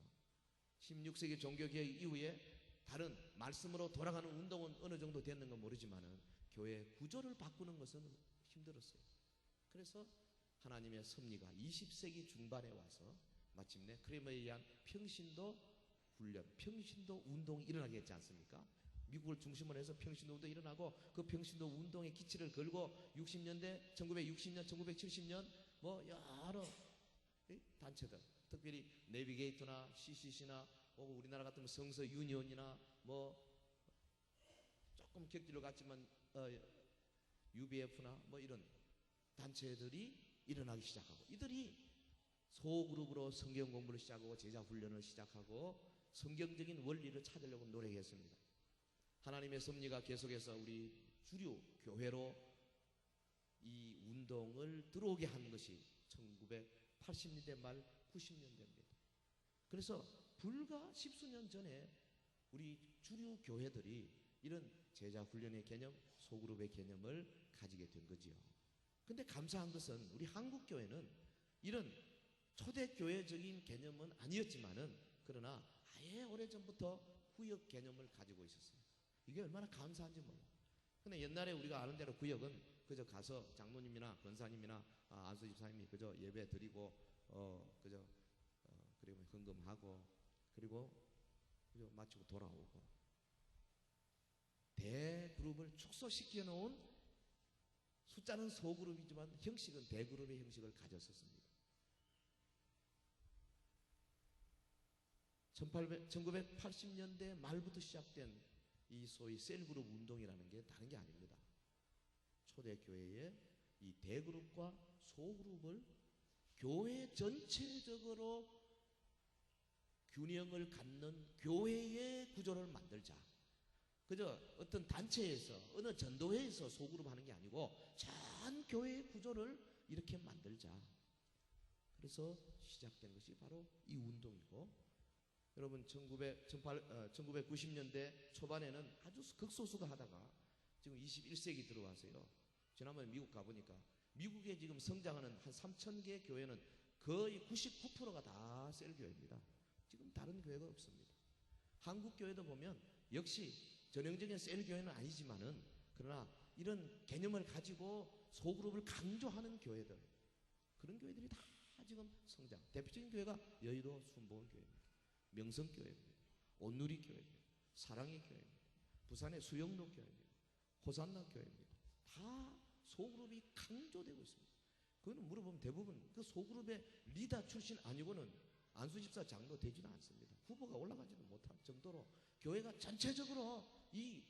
16세기 종교개혁 이후에 다른 말씀으로 돌아가는 운동은 어느 정도 됐는 건 모르지만은 교회 구조를 바꾸는 것은 힘들었어요. 그래서 하나님의 섭리가 20세기 중반에 와서 마침내 크레머에 의한 평신도 훈련, 평신도 운동이 일어나게 했지 않습니까? 미국을 중심으로 해서 평신도 운동이 일어나고, 그 평신도 운동의 기치를 걸고 60년대, 1960년, 1970년 여러 단체들, 특별히 내비게이터나 CCC나 우리나라 같으면 성서 유니온이나 조금 격지로 갔지만 UBF나 이런 단체들이 일어나기 시작하고, 이들이 소그룹으로 성경 공부를 시작하고 제자 훈련을 시작하고 성경적인 원리를 찾으려고 노력했습니다. 하나님의 섭리가 계속해서 우리 주류 교회로 이 운동을 들어오게 한 것이 1980년대 말 90년대입니다. 그래서 불과 십수년 전에 우리 주류 교회들이 이런 제자 훈련의 개념, 소그룹의 개념을 가지게 된 거지요. 근데 감사한 것은 우리 한국 교회는 이런 초대교회적인 개념은 아니었지만은, 그러나 아예 오래전부터 구역 개념을 가지고 있었어요. 이게 얼마나 감사한지 몰라요. 근데 옛날에 우리가 아는 대로 구역은 그저 가서 장로님이나 권사님이나 안수 집사님이 그저 예배 드리고 그리고 헌금하고 그리고 마치고 돌아오고, 대그룹을 축소시켜 놓은, 숫자는 소그룹이지만 형식은 대그룹의 형식을 가졌었습니다. 1980년대 말부터 시작된 이 소위 셀그룹 운동이라는 게 다른 게 아닙니다. 초대교회의 이 대그룹과 소그룹을 교회 전체적으로 균형을 갖는 교회의 구조를 만들자. 그저 어떤 단체에서 어느 전도회에서 소그룹 하는 게 아니고 전 교회의 구조를 이렇게 만들자. 그래서 시작된 것이 바로 이 운동이고, 여러분 1990년대 초반에는 아주 극소수가 하다가 지금 21세기 들어와서요. 지난번에 미국 가보니까 미국에 지금 성장하는 한 3,000개 교회는 거의 99%가 다 셀교회입니다. 지금 다른 교회가 없습니다. 한국 교회도 보면 역시 전형적인 셀교회는 아니지만은 그러나 이런 개념을 가지고 소그룹을 강조하는 교회들, 그런 교회들이 다 지금 성장. 대표적인 교회가 여의도 순복음교회입니다. 명성교회입니다. 온누리교회입니다. 사랑의 교회입니다. 부산의 수영로 교회입니다. 호산나 교회입니다. 다 소그룹이 강조되고 있습니다. 그거는 물어보면 대부분 그 소그룹의 리더 출신 아니고는 안수집사 장로 되지는 않습니다. 후보가 올라가지도 못할 정도로 교회가 전체적으로 이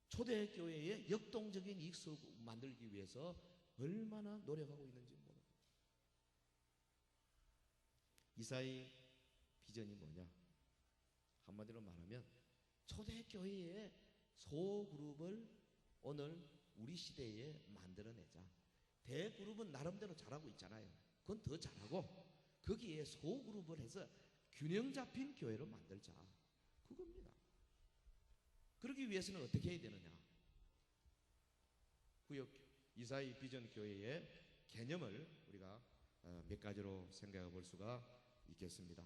초대교회의 역동적인 이익을 만들기 위해서 얼마나 노력하고 있는지 모릅니다. 이사의 비전이 뭐냐? 한마디로 말하면 초대교회의 소그룹을 오늘 우리 시대에 만들어내자. 대그룹은 나름대로 잘하고 있잖아요. 그건 더 잘하고 거기에 소그룹을 해서 균형 잡힌 교회로 만들자. 그겁니다. 그러기 위해서는 어떻게 해야 되느냐? 구역 이사의 비전 교회의 개념을 우리가 몇 가지로 생각해 볼 수가 있겠습니다.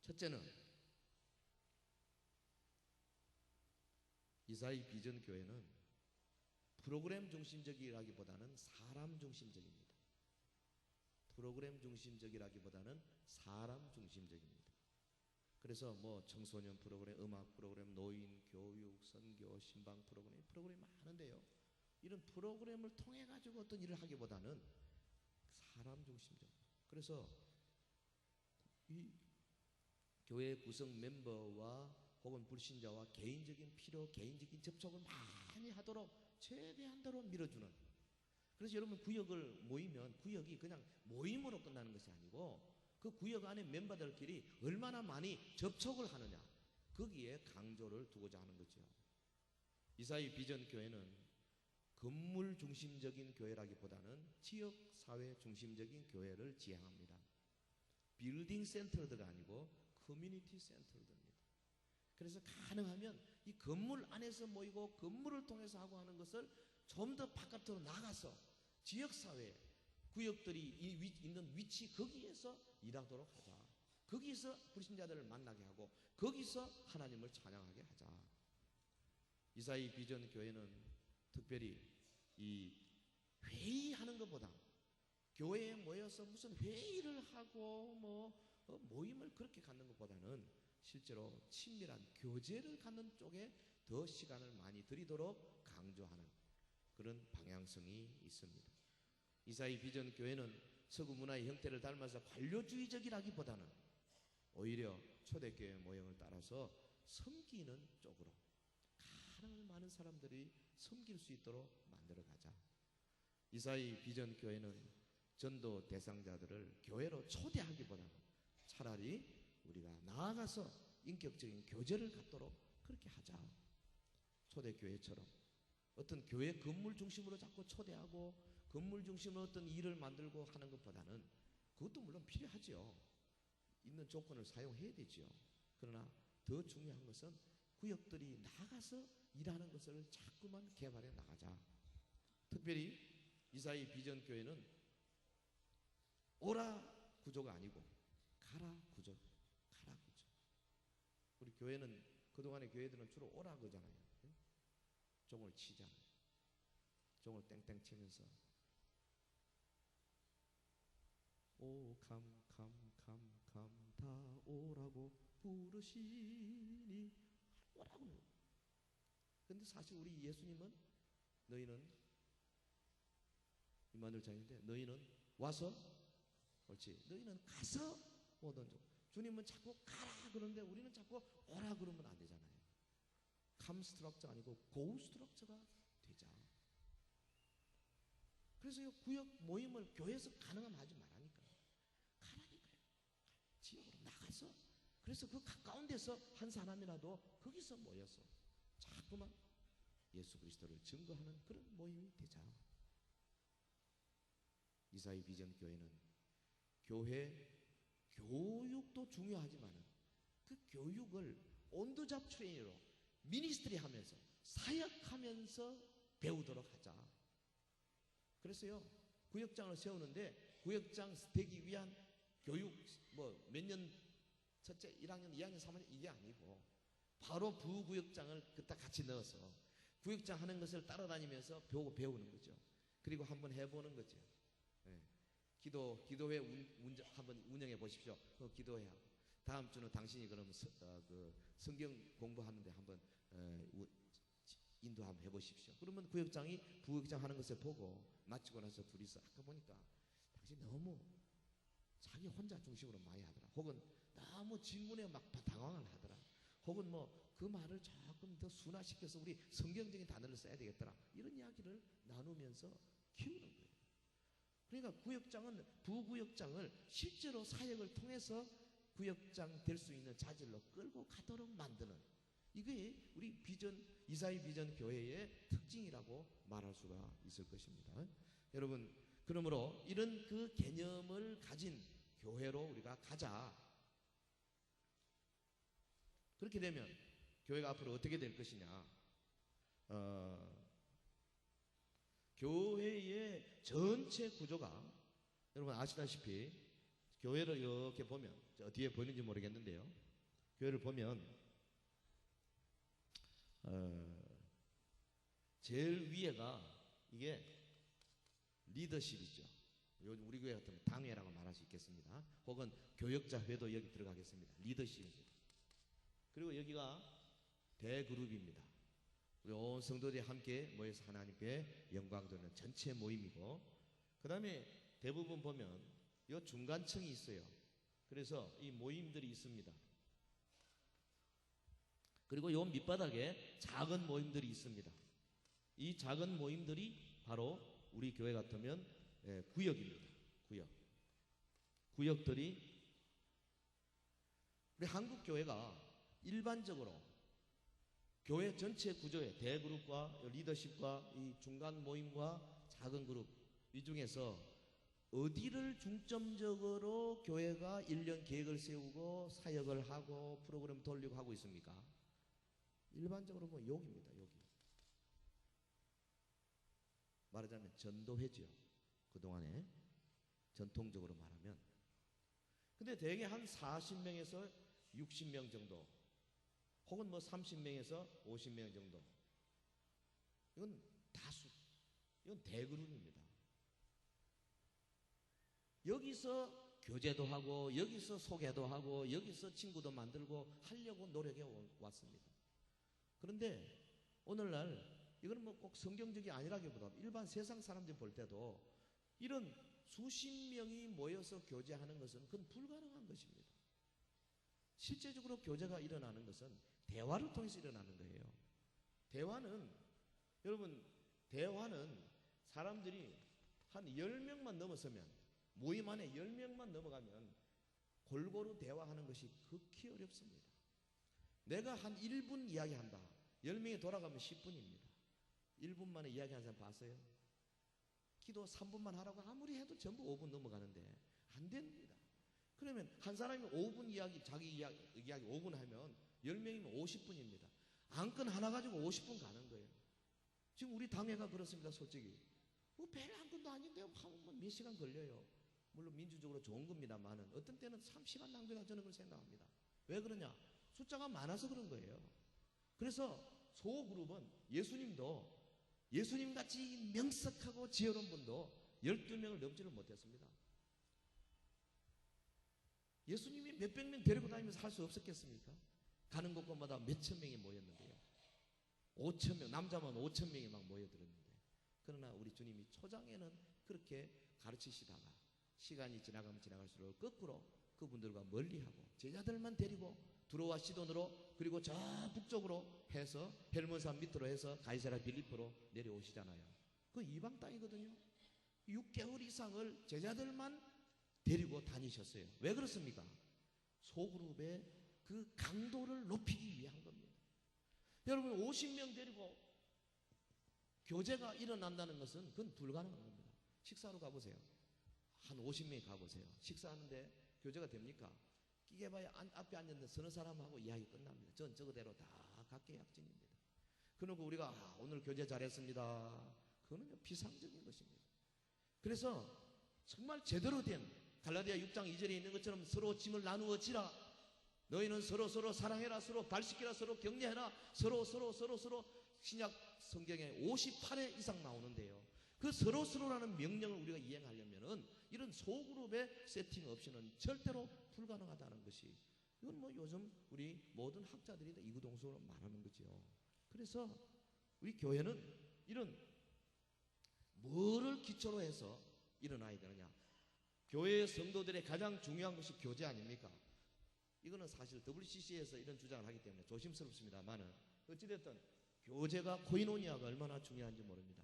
첫째는 이사의 비전 교회는 프로그램 중심적이라기보다는 사람 중심적입니다. 프로그램 중심적이라기보다는 사람 중심적입니다. 그래서 뭐 청소년 프로그램, 음악 프로그램, 노인, 교육, 선교, 신방 프로그램이 많은데요. 이런 프로그램을 통해 가지고 어떤 일을 하기보다는 사람 중심적. 그래서 이 교회 구성 멤버와 혹은 불신자와 개인적인 필요, 개인적인 접촉을 많이 하도록 최대한도로 밀어주는. 그래서 여러분 구역을 모이면 구역이 그냥 모임으로 끝나는 것이 아니고 그 구역 안에 멤버들끼리 얼마나 많이 접촉을 하느냐, 거기에 강조를 두고자 하는 거죠. 이사의 비전 교회는 건물 중심적인 교회라기보다는 지역 사회 중심적인 교회를 지향합니다. 빌딩 센터드가 아니고 커뮤니티 센터드입니다. 그래서 가능하면 이 건물 안에서 모이고 건물을 통해서 하고 하는 것을 좀 더 바깥으로 나가서 지역사회, 구역들이 있는 위치 거기에서 일하도록 하자. 거기서 불신자들을 만나게 하고 거기서 하나님을 찬양하게 하자. 이사의 비전 교회는 특별히 이 회의하는 것보다 교회에 모여서 무슨 회의를 하고 모임을 그렇게 갖는 것보다는 실제로 친밀한 교제를 갖는 쪽에 더 시간을 많이 들이도록 강조하는 그런 방향성이 있습니다. 이사의 비전 교회는 서구 문화의 형태를 닮아서 관료주의적이라기보다는 오히려 초대교회 모형을 따라서 섬기는 쪽으로 가능한 많은 사람들이 섬길 수 있도록 만들어가자. 이사의 비전 교회는 전도 대상자들을 교회로 초대하기보다는 차라리 우리가 나아가서 인격적인 교제를 갖도록 그렇게 하자. 초대교회처럼 어떤 교회 건물 중심으로 자꾸 초대하고 건물 중심으로 어떤 일을 만들고 하는 것보다는, 그것도 물론 필요하죠. 있는 조건을 사용해야 되죠. 그러나 더 중요한 것은 구역들이 나가서 일하는 것을 자꾸만 개발해 나가자. 특별히 이사의 비전 교회는 오라 구조가 아니고 가라 구조, 가라 구조. 우리 교회는 그동안의 교회들은 주로 오라 그러잖아요. 종을 치잖아요. 종을 땡땡 치면서 오 감 다 오라고 부르시니 오라고. 근데 사실 우리 예수님은 너희는 이만들 장인데 너희는 와서 그렇지 너희는 가서 오던 종. 주님은 자꾸 가라 그러는데 우리는 자꾸 오라 그러면 안 되잖아요. 감 스트럭처 아니고 고 스트럭처가 되자. 그래서 구역 모임을 교회에서 가능하면 하지 말라니까요. 가라니까요. 지역으로 나가서, 그래서 그 가까운 데서 한 사람이라도 거기서 모여서 자꾸만 예수 그리스도를 증거하는 그런 모임이 되자. 이사의 비전 교회는 교회 교육도 중요하지만 그 교육을 온도잡 트레이너로 미니스트리 하면서 사역하면서 배우도록 하자. 그래서요, 구역장을 세우는데 구역장 되기 위한 교육 뭐 몇 년, 첫째 1학년, 2학년, 3학년 이게 아니고 바로 부구역장을 그때 같이 넣어서 구역장 하는 것을 따라다니면서 배우는 거죠. 그리고 한번 해보는 거죠. 예. 기도회 한번 운영해 보십시오. 기도회 하고 다음 주는 당신이 그러면 그 성경 공부하는데 한번 인도 한번 해보십시오. 그러면 구역장이 부구역장 하는 것을 보고 마치고 나서 둘이서 아까 보니까 당신 너무 자기 혼자 중심으로 많이 하더라. 혹은 너무 질문에 막 당황을 하더라. 혹은 뭐 그 말을 조금 더 순화시켜서 우리 성경적인 단어를 써야 되겠더라. 이런 이야기를 나누면서 키우는 거예요. 그러니까 구역장은 부구역장을 실제로 사역을 통해서 구역장 될 수 있는 자질로 끌고 가도록 만드는, 이게 우리 비전, 이사의 비전 교회의 특징이라고 말할 수가 있을 것입니다. 여러분, 그러므로 이런 그 개념을 가진 교회로 우리가 가자. 그렇게 되면 교회가 앞으로 어떻게 될 것이냐? 교회의 전체 구조가 여러분 아시다시피 교회를 이렇게 보면, 뒤에 보이는지 모르겠는데요, 교회를 보면 제일 위에가 이게 리더십이죠. 요즘 우리 교회 같으면 당회라고 말할 수 있겠습니다. 혹은 교역자회도 여기 들어가겠습니다. 리더십이죠. 그리고 여기가 대그룹입니다. 우리 온 성도들이 함께 모여서 하나님께 영광 돌리는 전체 모임이고, 그 다음에 대부분 보면 이 중간층이 있어요. 그래서 이 모임들이 있습니다. 그리고 이 밑바닥에 작은 모임들이 있습니다. 이 작은 모임들이 바로 우리 교회 같으면 구역입니다. 구역들이, 우리 한국 교회가 일반적으로 교회 전체 구조의 대그룹과 리더십과 이 중간 모임과 작은 그룹, 이 중에서 어디를 중점적으로 교회가 1년 계획을 세우고 사역을 하고 프로그램 돌리고 하고 있습니까? 일반적으로 뭐 여기입니다. 여기. 말하자면 전도회죠. 그동안에 전통적으로 말하면. 근데 대개 한 40명에서 60명 정도, 혹은 뭐 30명에서 50명 정도. 이건 다수. 이건 대그룹입니다. 여기서 교제도 하고, 여기서 소개도 하고, 여기서 친구도 만들고 하려고 노력해 왔습니다. 그런데 오늘날 이거는 뭐 꼭 성경적이 아니라기보다 일반 세상 사람들이 볼 때도 이런 수십 명이 모여서 교제하는 것은 그건 불가능한 것입니다. 실제적으로 교제가 일어나는 것은 대화를 통해서 일어나는 거예요. 여러분, 대화는 사람들이 한 10명만 넘어서면, 모임 안에 10명만 넘어가면 골고루 대화하는 것이 극히 어렵습니다. 내가 한 1분 이야기한다. 10명이 돌아가면 10분입니다. 1분 만에 이야기하는 사람 봤어요? 기도 3분만 하라고 아무리 해도 전부 5분 넘어가는데 안 됩니다. 그러면 한 사람이 5분 이야기, 자기 이야기 5분 하면 10명이면 50분입니다. 안건 하나 가지고 50분 가는 거예요. 지금 우리 당회가 그렇습니다. 솔직히 뭐 별 안건도 아닌데 몇 시간 걸려요. 물론 민주적으로 좋은 겁니다만은 어떤 때는 3시간 낭비다, 저는 그렇게 생각합니다. 왜 그러냐? 숫자가 많아서 그런 거예요. 그래서 소그룹은 예수님같이 명석하고 지혜로운 분도 12명을 넘지를 못했습니다. 예수님이 몇백 명 데리고 다니면서 할 수 없었겠습니까? 가는 곳곳마다 몇천 명이 모였는데요. 5천 명, 남자만 5천 명이 막 모여들었는데, 그러나 우리 주님이 초장에는 그렇게 가르치시다가 시간이 지나가면 지나갈수록 거꾸로 그분들과 멀리하고 제자들만 데리고 두로와 시돈으로, 그리고 저 북쪽으로 해서 헬몬산 밑으로 해서 가이사랴 빌립보로 내려오시잖아요. 그 이방 땅이거든요. 6개월 이상을 제자들만 데리고 다니셨어요. 왜 그렇습니까? 소그룹의 그 강도를 높이기 위한 겁니다. 여러분 50명 데리고 교제가 일어난다는 것은 그건 불가능한 겁니다. 식사로 가보세요. 한 50명이 가보세요. 식사하는데 교제가 됩니까? 끼게 봐야 앞에 앉았는데 서너 사람하고 이야기 끝납니다. 전 저거대로 다 각계약진입니다. 그러고 우리가 오늘 교제 잘했습니다. 그거는 비상적인 것입니다. 그래서 정말 제대로 된 갈라디아 6장 2절에 있는 것처럼 서로 짐을 나누어 지라. 너희는 서로 사랑해라. 서로 발시키라. 서로 격려해라. 서로 신약 성경에 58회 이상 나오는데요. 그 서로라는 명령을 우리가 이행하려면은 이런 소그룹의 세팅 없이는 절대로 불가능하다는 것이, 이건 뭐 요즘 우리 모든 학자들이 다 이구동성으로 말하는 거죠. 그래서 우리 교회는 이런 뭐를 기초로 해서 일어나야 되느냐? 교회의 성도들의 가장 중요한 것이 교제 아닙니까? 이거는 사실 WCC에서 이런 주장을 하기 때문에 조심스럽습니다만은 어찌됐든 교제가 코이노니아가 얼마나 중요한지 모릅니다.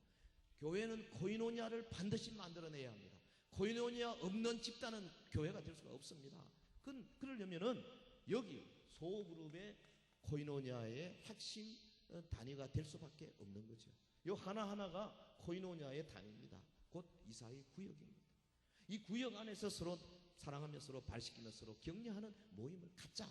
교회는 코이노니아를 반드시 만들어내야 합니다. 코이노니아 없는 집단은 교회가 될 수가 없습니다. 그러려면은 여기 소그룹의 코이노니아의 핵심 단위가 될 수밖에 없는 거죠. 이 하나하나가 코이노니아의 단위입니다. 곧 이사의 구역입니다. 이 구역 안에서 서로 사랑하며 서로 발시키며 서로 격려하는 모임을 갖자.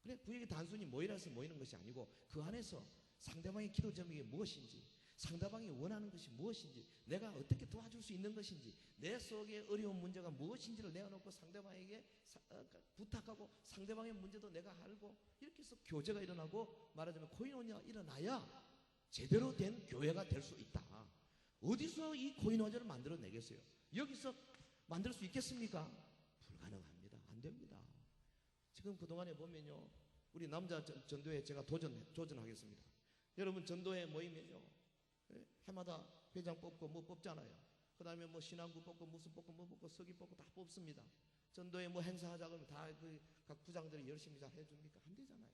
그래, 구역이 단순히 모이라서 모이는 것이 아니고 그 안에서 상대방의 기도 제목이 무엇인지, 상대방이 원하는 것이 무엇인지, 내가 어떻게 도와줄 수 있는 것인지, 내 속에 어려운 문제가 무엇인지를 내어놓고 상대방에게 부탁하고 상대방의 문제도 내가 알고, 이렇게 해서 교제가 일어나고 말하자면 코이노니아가 일어나야 제대로 된 교회가 될 수 있다. 어디서 이 코이노니아를 만들어내겠어요? 여기서 만들 수 있겠습니까? 불가능합니다. 안 됩니다. 지금 그동안에 보면요, 우리 남자 전도회 제가 도전하겠습니다. 여러분 전도회 모임이죠. 해마다 회장 뽑고 뭐 뽑잖아요. 그 다음에 뭐 신앙부 뽑고 무슨 뽑고 뭐 뽑고 서기 뽑고 다 뽑습니다. 전도회 뭐 행사하자 그러면 다 각 부장들이 열심히 잘 해줍니까? 안 되잖아요.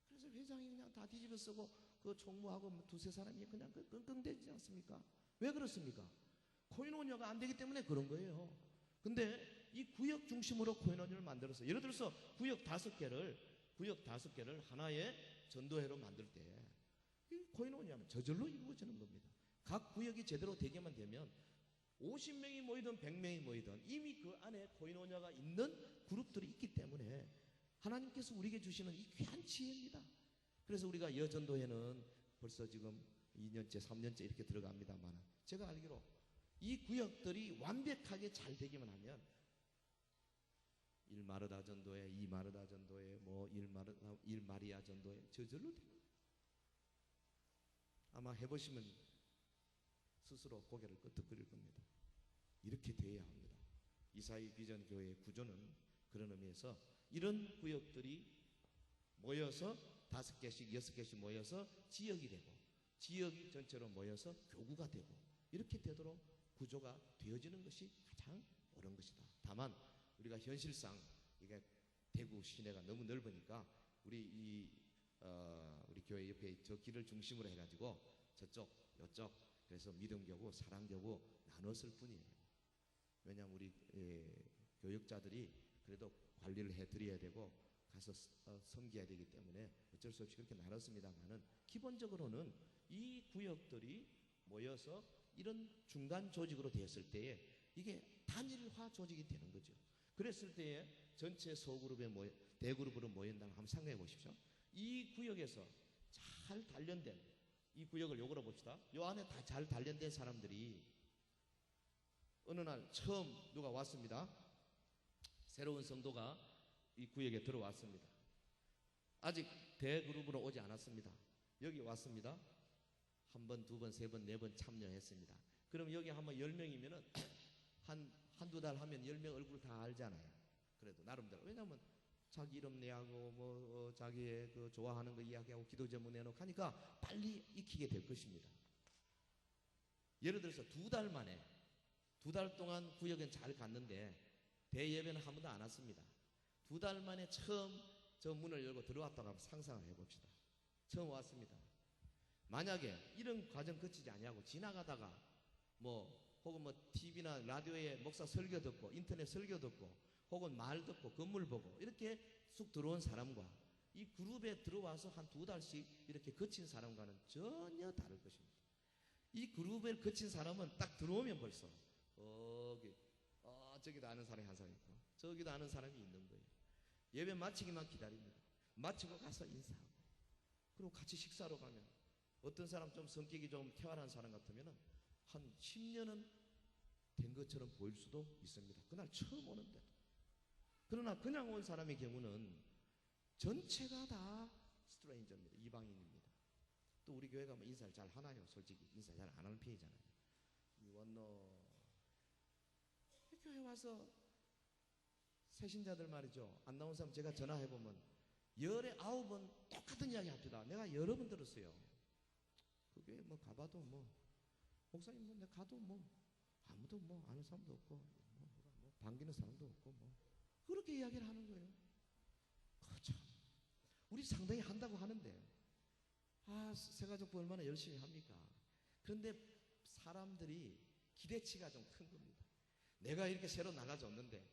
그래서 회장이 그냥 다 뒤집어 쓰고 그 총무하고 두세 사람이 그냥 끙끙대지 않습니까? 왜 그렇습니까? 코이노니아가 안 되기 때문에 그런 거예요. 근데 이 구역 중심으로 코이노니아를 만들어서, 예를 들어서 구역 5개를 하나의 전도회로 만들 때 이 코이노니아는 저절로 이루어지는 겁니다. 각 구역이 제대로 되게만 되면 50명이 모이든 100명이 모이든 이미 그 안에 코이노니아가 있는 그룹들이 있기 때문에 하나님께서 우리에게 주시는 이 귀한 지혜입니다. 그래서 우리가 여전도회는 벌써 지금 2년째 3년째 이렇게 들어갑니다만, 제가 알기로 이 구역들이 완벽하게 잘 되기만 하면 1마르다 전도회, 2마르다 전도회, 뭐 1마리아 전도회 저절로 됩니다. 아마 해보시면 스스로 고개를 끄덕거릴 겁니다. 이렇게 돼야 합니다. 이사의 비전 교회의 구조는 그런 의미에서 이런 구역들이 모여서 5개씩 6개씩 모여서 지역이 되고, 지역이 전체로 모여서 교구가 되고, 이렇게 되도록 구조가 되어지는 것이 가장 옳은 것이다. 다만 우리가 현실상 이게 대구 시내가 너무 넓으니까 우리 교회 옆에 저 길을 중심으로 해가지고 저쪽 요쪽 그래서 믿음교구 사랑교구 나눴을 뿐이에요. 왜냐하면 우리 교육자들이 그래도 관리를 해드려야 되고 가서 섬겨야 되기 때문에 어쩔 수 없이 그렇게 나눴습니다만은, 기본적으로는 이 구역들이 모여서 이런 중간 조직으로 되었을 때에 이게 단일화 조직이 되는 거죠. 그랬을 때에 전체 소그룹에 대그룹으로 모인다는 한번 생각해 보십시오. 이 구역에서 잘 단련된, 이 구역을 요거로 봅시다. 요 안에 다 잘 단련된 사람들이 어느 날 처음 누가 왔습니다. 새로운 성도가 이 구역에 들어왔습니다. 아직 대그룹으로 오지 않았습니다. 여기 왔습니다. 한 번, 두 번, 세 번, 네 번 참여했습니다. 그럼 여기 한번 10명이면은 한두 달 하면 10명 얼굴 다 알잖아요. 그래도 나름대로. 왜냐면 자기 이름 내하고 자기의 그 좋아하는 거 이야기하고 기도 제목 내놓고 하니까 빨리 익히게 될 것입니다. 예를 들어서 2달 만에, 2달 동안 구역엔 잘 갔는데 대예배는 한 번도 안 왔습니다. 2달 만에 처음 저 문을 열고 들어왔다고 한번 상상을 해봅시다. 처음 왔습니다. 만약에 이런 과정 거치지 아니하고 지나가다가 혹은 TV나 라디오에 목사 설교 듣고 인터넷 설교 듣고 혹은 말 듣고 건물 보고 이렇게 쑥 들어온 사람과 이 그룹에 들어와서 한 2달씩 이렇게 거친 사람과는 전혀 다를 것입니다. 이 그룹에 거친 사람은 딱 들어오면 벌써 저기도 아는 사람이 한 사람 있고 저기도 아는 사람이 있는 거예요. 예배 마치기만 기다립니다. 마치고 가서 인사하고 그리고 같이 식사로 가면 어떤 사람 좀 성격이 좀 태활한 사람 같으면 한 10년은 된 것처럼 보일 수도 있습니다. 그날 처음 오는데. 그러나 그냥 온 사람의 경우는 전체가 다 스트레인저입니다. 이방인입니다. 또 우리 교회가 인사를 잘 하나요? 솔직히 인사 잘 안 하는 편이잖아요. 교회 와서 새신자들 말이죠. 안 나온 사람 제가 전화해보면 19번 똑같은 이야기 합니다. 내가 여러 번 들었어요. 그 교회 가봐도 목사님 내가 가도 아무도 아는 사람도 없고 반기는 사람도 없고 그렇게 이야기를 하는 거예요. 참 우리 상당히 한다고 하는데 새가족부 얼마나 열심히 합니까? 그런데 사람들이 기대치가 좀 큰 겁니다. 내가 이렇게 새로 나가줬는데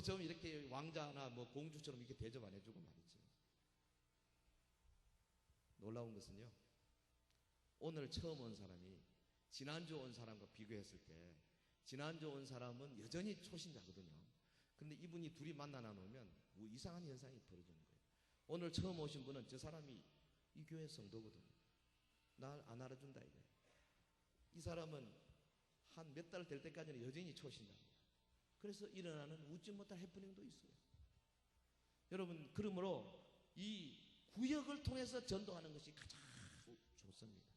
좀 이렇게 왕자나 공주처럼 이렇게 대접 안 해주고 말이지. 놀라운 것은요, 오늘 처음 온 사람이 지난주 온 사람과 비교했을 때 지난주 온 사람은 여전히 초신자거든요. 근데 이분이 둘이 만나 나누면 이상한 현상이 벌어지는 거예요. 오늘 처음 오신 분은 저 사람이 이 교회 성도거든요. 날 안 알아준다 이거예요. 이 사람은 한 몇 달 될 때까지는 여전히 초신자입니다. 그래서 일어나는 웃지 못할 해프닝도 있어요. 여러분, 그러므로 이 구역을 통해서 전도하는 것이 가장 좋습니다.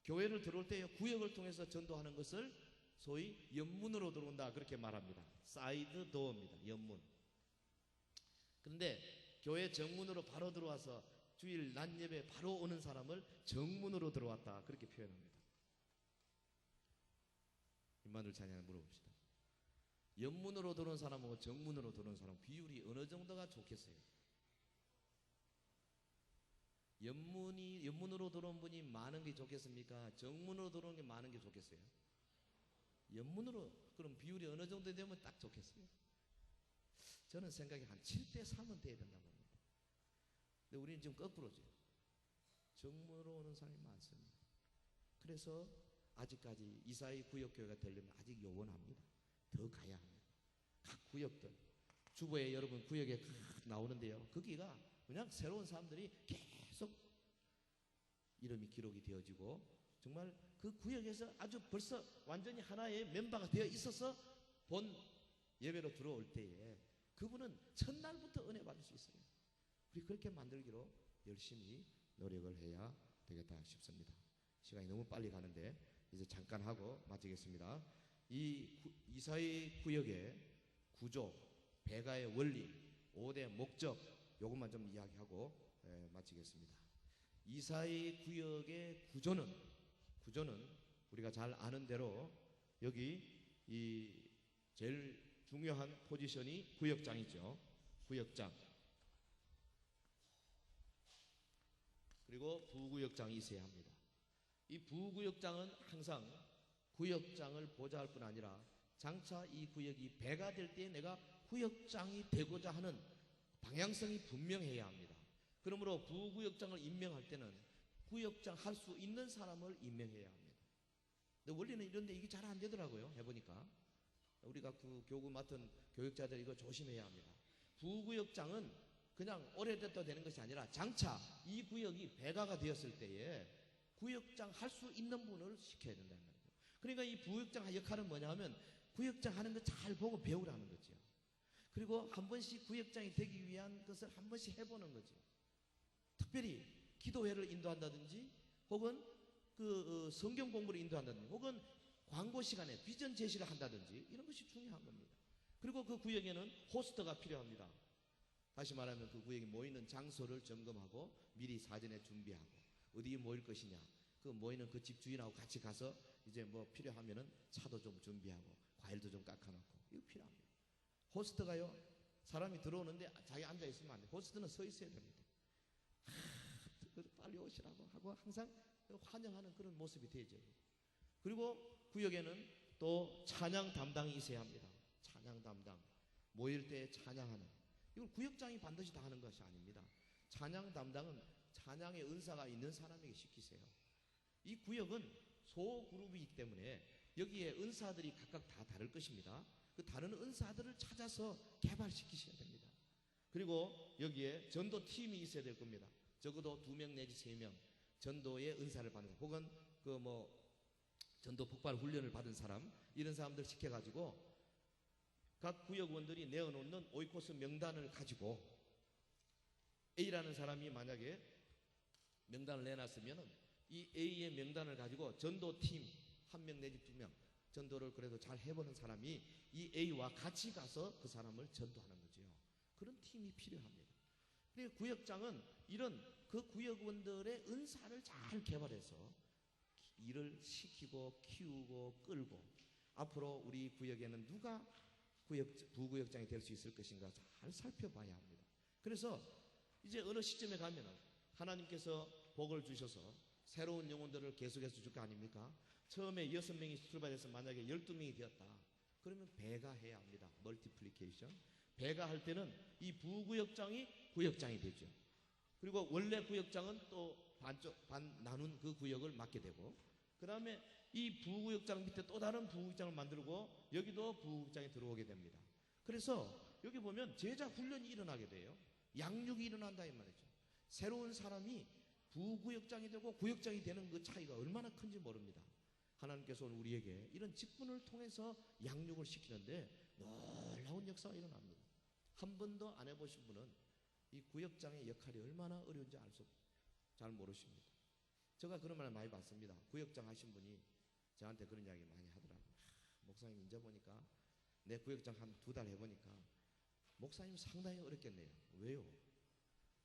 교회를 들어올 때 구역을 통해서 전도하는 것을 소위 연문으로 들어온다 그렇게 말합니다. 사이드 도어입니다. 연문. 그런데 교회 정문으로 바로 들어와서 주일 낮 예배 바로 오는 사람을 정문으로 들어왔다 그렇게 표현합니다. 임마누엘 찬양을 물어봅시다. 연문으로 들어온 사람하고 정문으로 들어온 사람 비율이 어느 정도가 좋겠어요? 연문으로 들어온 분이 많은 게 좋겠습니까? 정문으로 들어온 게 많은 게 좋겠어요? 연문으로, 그럼 비율이 어느 정도 되면 딱 좋겠어요? 저는 생각이 한 7대3은 돼야 된다고 합니다. 근데 우리는 지금 거꾸로죠. 정문으로 오는 사람이 많습니다. 그래서 아직까지 이사의 구역교회가 되려면 아직 요원합니다. 더 가야 합니다. 각 구역들, 주보에 여러분 구역에 나오는데요. 거기가 그냥 새로운 사람들이 계속 이름이 기록이 되어지고 정말 그 구역에서 아주 벌써 완전히 하나의 멤버가 되어 있어서 본 예배로 들어올 때에 그분은 첫날부터 은혜 받을 수 있어요. 우리 그렇게 만들기로 열심히 노력을 해야 되겠다 싶습니다. 시간이 너무 빨리 가는데 이제 잠깐 하고 마치겠습니다. 이사의 구역의 구조, 배가의 원리, 5대 목적 요것만 좀 이야기하고 마치겠습니다. 이사의 구역의 구조는 우리가 잘 아는 대로 여기 이 제일 중요한 포지션이 구역장이죠. 구역장. 그리고 부구역장이 있어야 합니다. 이 부구역장은 항상 구역장을 보좌할 뿐 아니라 장차 이 구역이 배가 될 때 내가 구역장이 되고자 하는 방향성이 분명해야 합니다. 그러므로 부구역장을 임명할 때는 구역장 할 수 있는 사람을 임명해야 합니다. 근데 원래는 이런데 이게 잘 안 되더라고요. 해보니까 우리가 그 교구 맡은 교육자들 이거 조심해야 합니다. 부구역장은 그냥 오래됐다 되는 것이 아니라 장차 이 구역이 배가가 되었을 때에 구역장 할 수 있는 분을 시켜야 된다는 거예요. 그러니까 이 부구역장 역할은 뭐냐 하면 구역장 하는 거 잘 보고 배우라는 거죠. 그리고 한 번씩 구역장이 되기 위한 것을 한 번씩 해보는 거죠. 특별히 기도회를 인도한다든지 혹은 성경 공부를 인도한다든지 혹은 광고 시간에 비전 제시를 한다든지 이런 것이 중요한 겁니다. 그리고 그 구역에는 호스트가 필요합니다. 다시 말하면 그 구역에 모이는 장소를 점검하고 미리 사전에 준비하고 어디에 모일 것이냐 그 모이는 그 집 주인하고 같이 가서 이제 필요하면은 차도 좀 준비하고 과일도 좀 깎아놓고 이거 필요합니다. 호스트가요 사람이 들어오는데 자기 앉아있으면 안 돼요. 호스트는 서 있어야 됩니다. 빨리 오시라고 하고 항상 환영하는 그런 모습이 되죠. 그리고 구역에는 또 찬양 담당이 있어야 합니다. 찬양 담당. 모일 때 찬양하는. 이걸 구역장이 반드시 다 하는 것이 아닙니다. 찬양 담당은 찬양의 은사가 있는 사람에게 시키세요. 이 구역은 소그룹이기 때문에 여기에 은사들이 각각 다 다를 것입니다. 그 다른 은사들을 찾아서 개발시키셔야 됩니다. 그리고 여기에 전도팀이 있어야 될 겁니다. 적어도 2명 내지 3명 전도의 은사를 받는, 혹은 전도 폭발 훈련을 받은 사람, 이런 사람들 시켜가지고 각 구역원들이 내어놓는 오이코스 명단을 가지고 A라는 사람이 만약에 명단을 내놨으면은 이 A의 명단을 가지고 전도팀 1명 내지 2명 전도를 그래도 잘 해보는 사람이 이 A와 같이 가서 그 사람을 전도하는 거죠. 그런 팀이 필요합니다. 그래서 구역장은 이런 그 구역원들의 은사를 잘 개발해서 일을 시키고 키우고 끌고 앞으로 우리 구역에는 누가 부구역장이 될 수 있을 것인가 잘 살펴봐야 합니다. 그래서 이제 어느 시점에 가면은 하나님께서 복을 주셔서 새로운 영혼들을 계속해서 줄 거 아닙니까? 처음에 6명이 출발해서 만약에 12명이 되었다. 그러면 배가 해야 합니다. 멀티플리케이션. 배가 할 때는 이 부구역장이 구역장이 되죠. 그리고 원래 구역장은 또 반 나눈 그 구역을 맡게 되고, 그 다음에 이 부구역장 밑에 또 다른 부구역장을 만들고 여기도 부구역장이 들어오게 됩니다. 그래서 여기 보면 제자 훈련이 일어나게 돼요. 양육이 일어난다 이 말이죠. 새로운 사람이 부구역장이 되고 구역장이 되는 그 차이가 얼마나 큰지 모릅니다. 하나님께서 우리에게 이런 직분을 통해서 양육을 시키는데 놀라운 역사가 일어납니다. 한 번도 안 해보신 분은 이 구역장의 역할이 얼마나 어려운지 잘 모르십니다. 제가 그런 말을 많이 받습니다. 구역장 하신 분이 저한테 그런 이야기 많이 하더라고요. 목사님 이제 보니까 내 구역장 한 2달 해보니까 목사님 상당히 어렵겠네요. 왜요?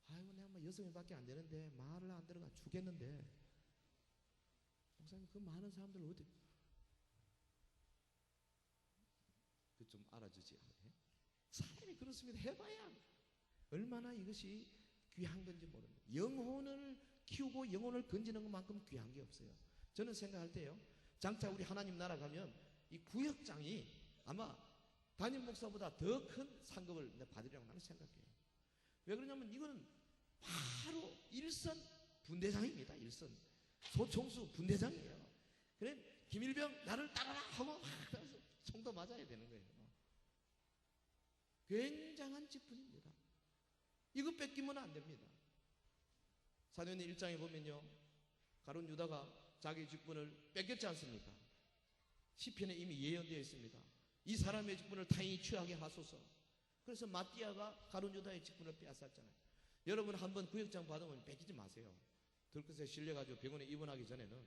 아이고 내가 뭐 6명밖에 안 되는데 말을 안 들어가 죽겠는데 목사님 그 많은 사람들 어디 그 좀 알아주지. 사람이 그렇습니다. 해봐야 얼마나 이것이 귀한 건지 모릅니다. 영혼을 키우고 영혼을 건지는 것만큼 귀한 게 없어요. 저는 생각할 때요, 장차 우리 하나님 나라 가면 이 구역장이 아마 담임 목사보다 더 큰 상급을 받으리라고 나는 생각해요. 왜 그러냐면 이거는 바로 일선 분대장입니다. 일선 소총수 분대장이에요. 그래 김일병 나를 따라라 하고 총도 맞아야 되는 거예요. 굉장한 직분입니다. 이거 뺏기면 안 됩니다. 사도행전 1장에 보면요, 가룟 유다가 자기 직분을 뺏겼지 않습니까? 시편에 이미 예언되어 있습니다. 이 사람의 직분을 타인이 취하게 하소서. 그래서 마띠아가 가룟 유다의 직분을 빼앗았잖아요. 여러분 한번 구역장 받으면 뺏기지 마세요. 들것에 실려가지고 병원에 입원하기 전에는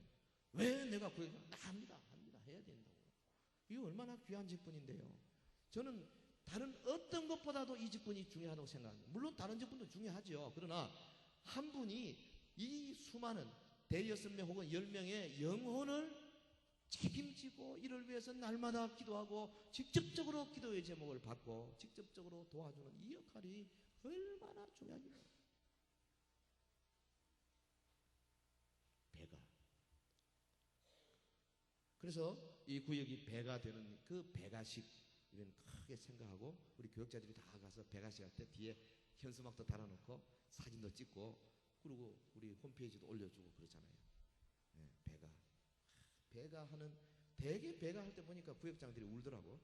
왜 내가 구역장? 나 합니다 해야 된다고. 이거 얼마나 귀한 직분인데요. 저는 다른 어떤 것보다도 이 직분이 중요하다고 생각합니다. 물론 다른 직분도 중요하죠. 그러나 한 분이 이 수많은 대여섯 명 혹은 10명의 영혼을 책임지고 이를 위해서 날마다 기도하고 직접적으로 기도의 제목을 받고 직접적으로 도와주는 이 역할이 얼마나 중요한지. 배가. 그래서 이 구역이 배가 되는 그 배가식 이런 크게 생각하고 우리 교역자들이 다 가서 배가식 할 때 뒤에 현수막도 달아놓고 사진도 찍고 그리고 우리 홈페이지도 올려주고 그러잖아요. 네, 배가 하는 대개 배가 할 때 보니까 구역장들이 울더라고.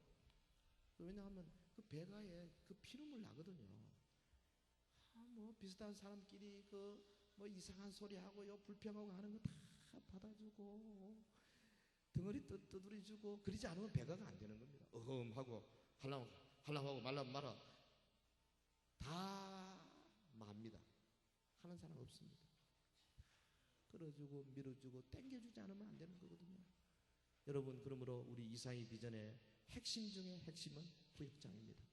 왜냐하면 그 배가에 그 피눈물 나거든요. 뭐 비슷한 사람끼리 그 뭐 이상한 소리 하고요 불평하고 하는 거 다 받아주고 덩어리 두드려주고 그러지 않으면 배가가 안 되는 겁니다. 어흠하고 할랑하고 말라면 말아 다 맙니다. 하는 사람 없습니다. 끌어주고 밀어주고 땡겨주지 않으면 안 되는 거거든요. 여러분 그러므로 우리 이사의 비전의 핵심 중에 핵심은 구역장입니다.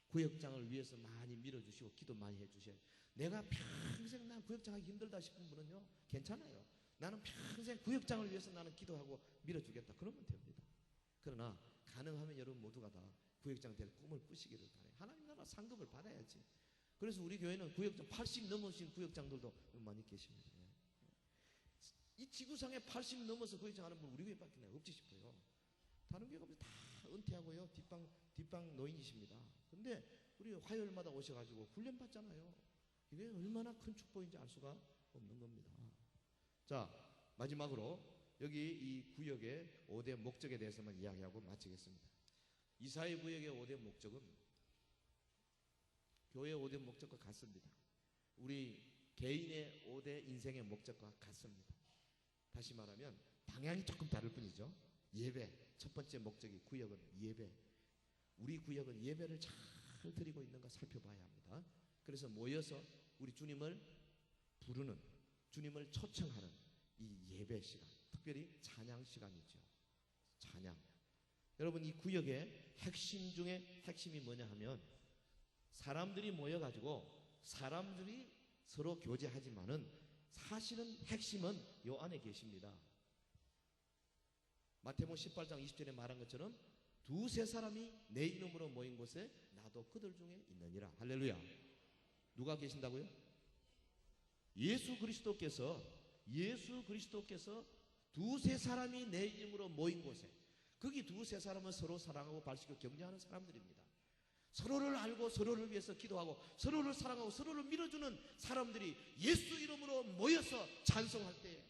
구역장을 위해서 많이 밀어주시고 기도 많이 해주셔야 돼요. 내가 평생 난 구역장하기 힘들다 싶은 분은요 괜찮아요. 나는 평생 구역장을 위해서 나는 기도하고 밀어주겠다 그러면 됩니다. 그러나 가능하면 여러분 모두가 다 구역장 될 꿈을 꾸시기를 바라요. 하나님 나라 상급을 받아야지. 그래서 우리 교회는 구역장 80 넘으신 구역장들도 많이 계십니다. 이 지구상에 80 넘어서 거의 않은 분 우리 교회밖에 없지 싶어요. 다른 교회가 다 은퇴하고요. 뒷방 노인이십니다. 근데 우리 화요일마다 오셔가지고 훈련 받잖아요. 이게 얼마나 큰 축복인지 알 수가 없는 겁니다. 자, 마지막으로 여기 이 구역의 5대 목적에 대해서만 이야기하고 마치겠습니다. 이사의 구역의 5대 목적은 교회의 5대 목적과 같습니다. 우리 개인의 5대 인생의 목적과 같습니다. 다시 말하면 방향이 조금 다를 뿐이죠. 예배, 첫 번째 목적이 구역은 예배. 우리 구역은 예배를 잘 드리고 있는가 살펴봐야 합니다. 그래서 모여서 우리 주님을 부르는, 주님을 초청하는 이 예배 시간, 특별히 찬양 시간이죠. 찬양. 여러분, 이 구역의 핵심 중에 핵심이 뭐냐 하면 사람들이 모여가지고 사람들이 서로 교제하지만은 사실은 핵심은 요 안에 계십니다. 마태복음 18장 20절에 말한 것처럼 두세 사람이 내 이름으로 모인 곳에 나도 그들 중에 있느니라. 할렐루야. 누가 계신다고요? 예수 그리스도께서 두세 사람이 내 이름으로 모인 곳에, 거기 두세 사람은 서로 사랑하고 발식하고 격려하는 사람들입니다. 서로를 알고 서로를 위해서 기도하고 서로를 사랑하고 서로를 밀어주는 사람들이 예수 이름으로 모여서 찬송할 때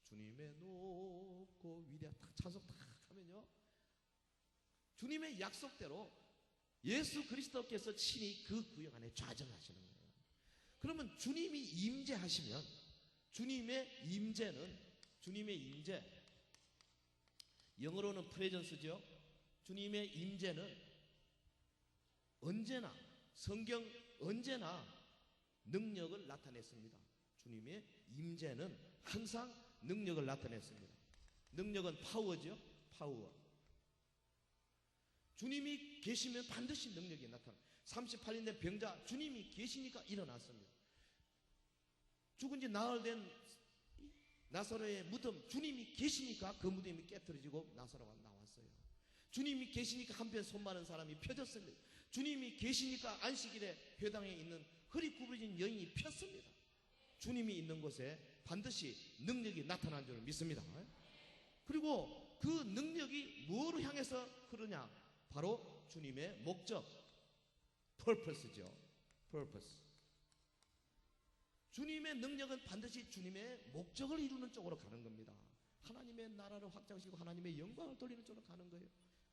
주님의 높고 위대한 찬송 딱 하면요, 주님의 약속대로 예수 그리스도께서 친히 그 구역 안에 좌정하시는 거예요. 그러면 주님이 임재하시면 주님의 임재, 영어로는 프레전스죠. 주님의 임재는 언제나, 성경 언제나 능력을 나타냈습니다. 주님의 임재는 항상 능력을 나타냈습니다. 능력은 파워죠. 파워. 주님이 계시면 반드시 능력이 나타납니다. 38년 된 병자 주님이 계시니까 일어났습니다. 죽은 지 나흘 된 나사로의 무덤 주님이 계시니까 그 무덤이 깨트려지고 나사로가 나왔어요. 주님이 계시니까 한편 손 많은 사람이 펴졌습니다. 주님이 계시니까 안식일에 회당에 있는 허리 구부러진 여인이 폈습니다. 주님이 있는 곳에 반드시 능력이 나타난 줄 믿습니다. 그리고 그 능력이 뭐로 향해서 흐르냐? 바로 주님의 목적, purpose죠. purpose. 주님의 능력은 반드시 주님의 목적을 이루는 쪽으로 가는 겁니다. 하나님의 나라를 확장시키고 하나님의 영광을 돌리는 쪽으로 가는 거예요.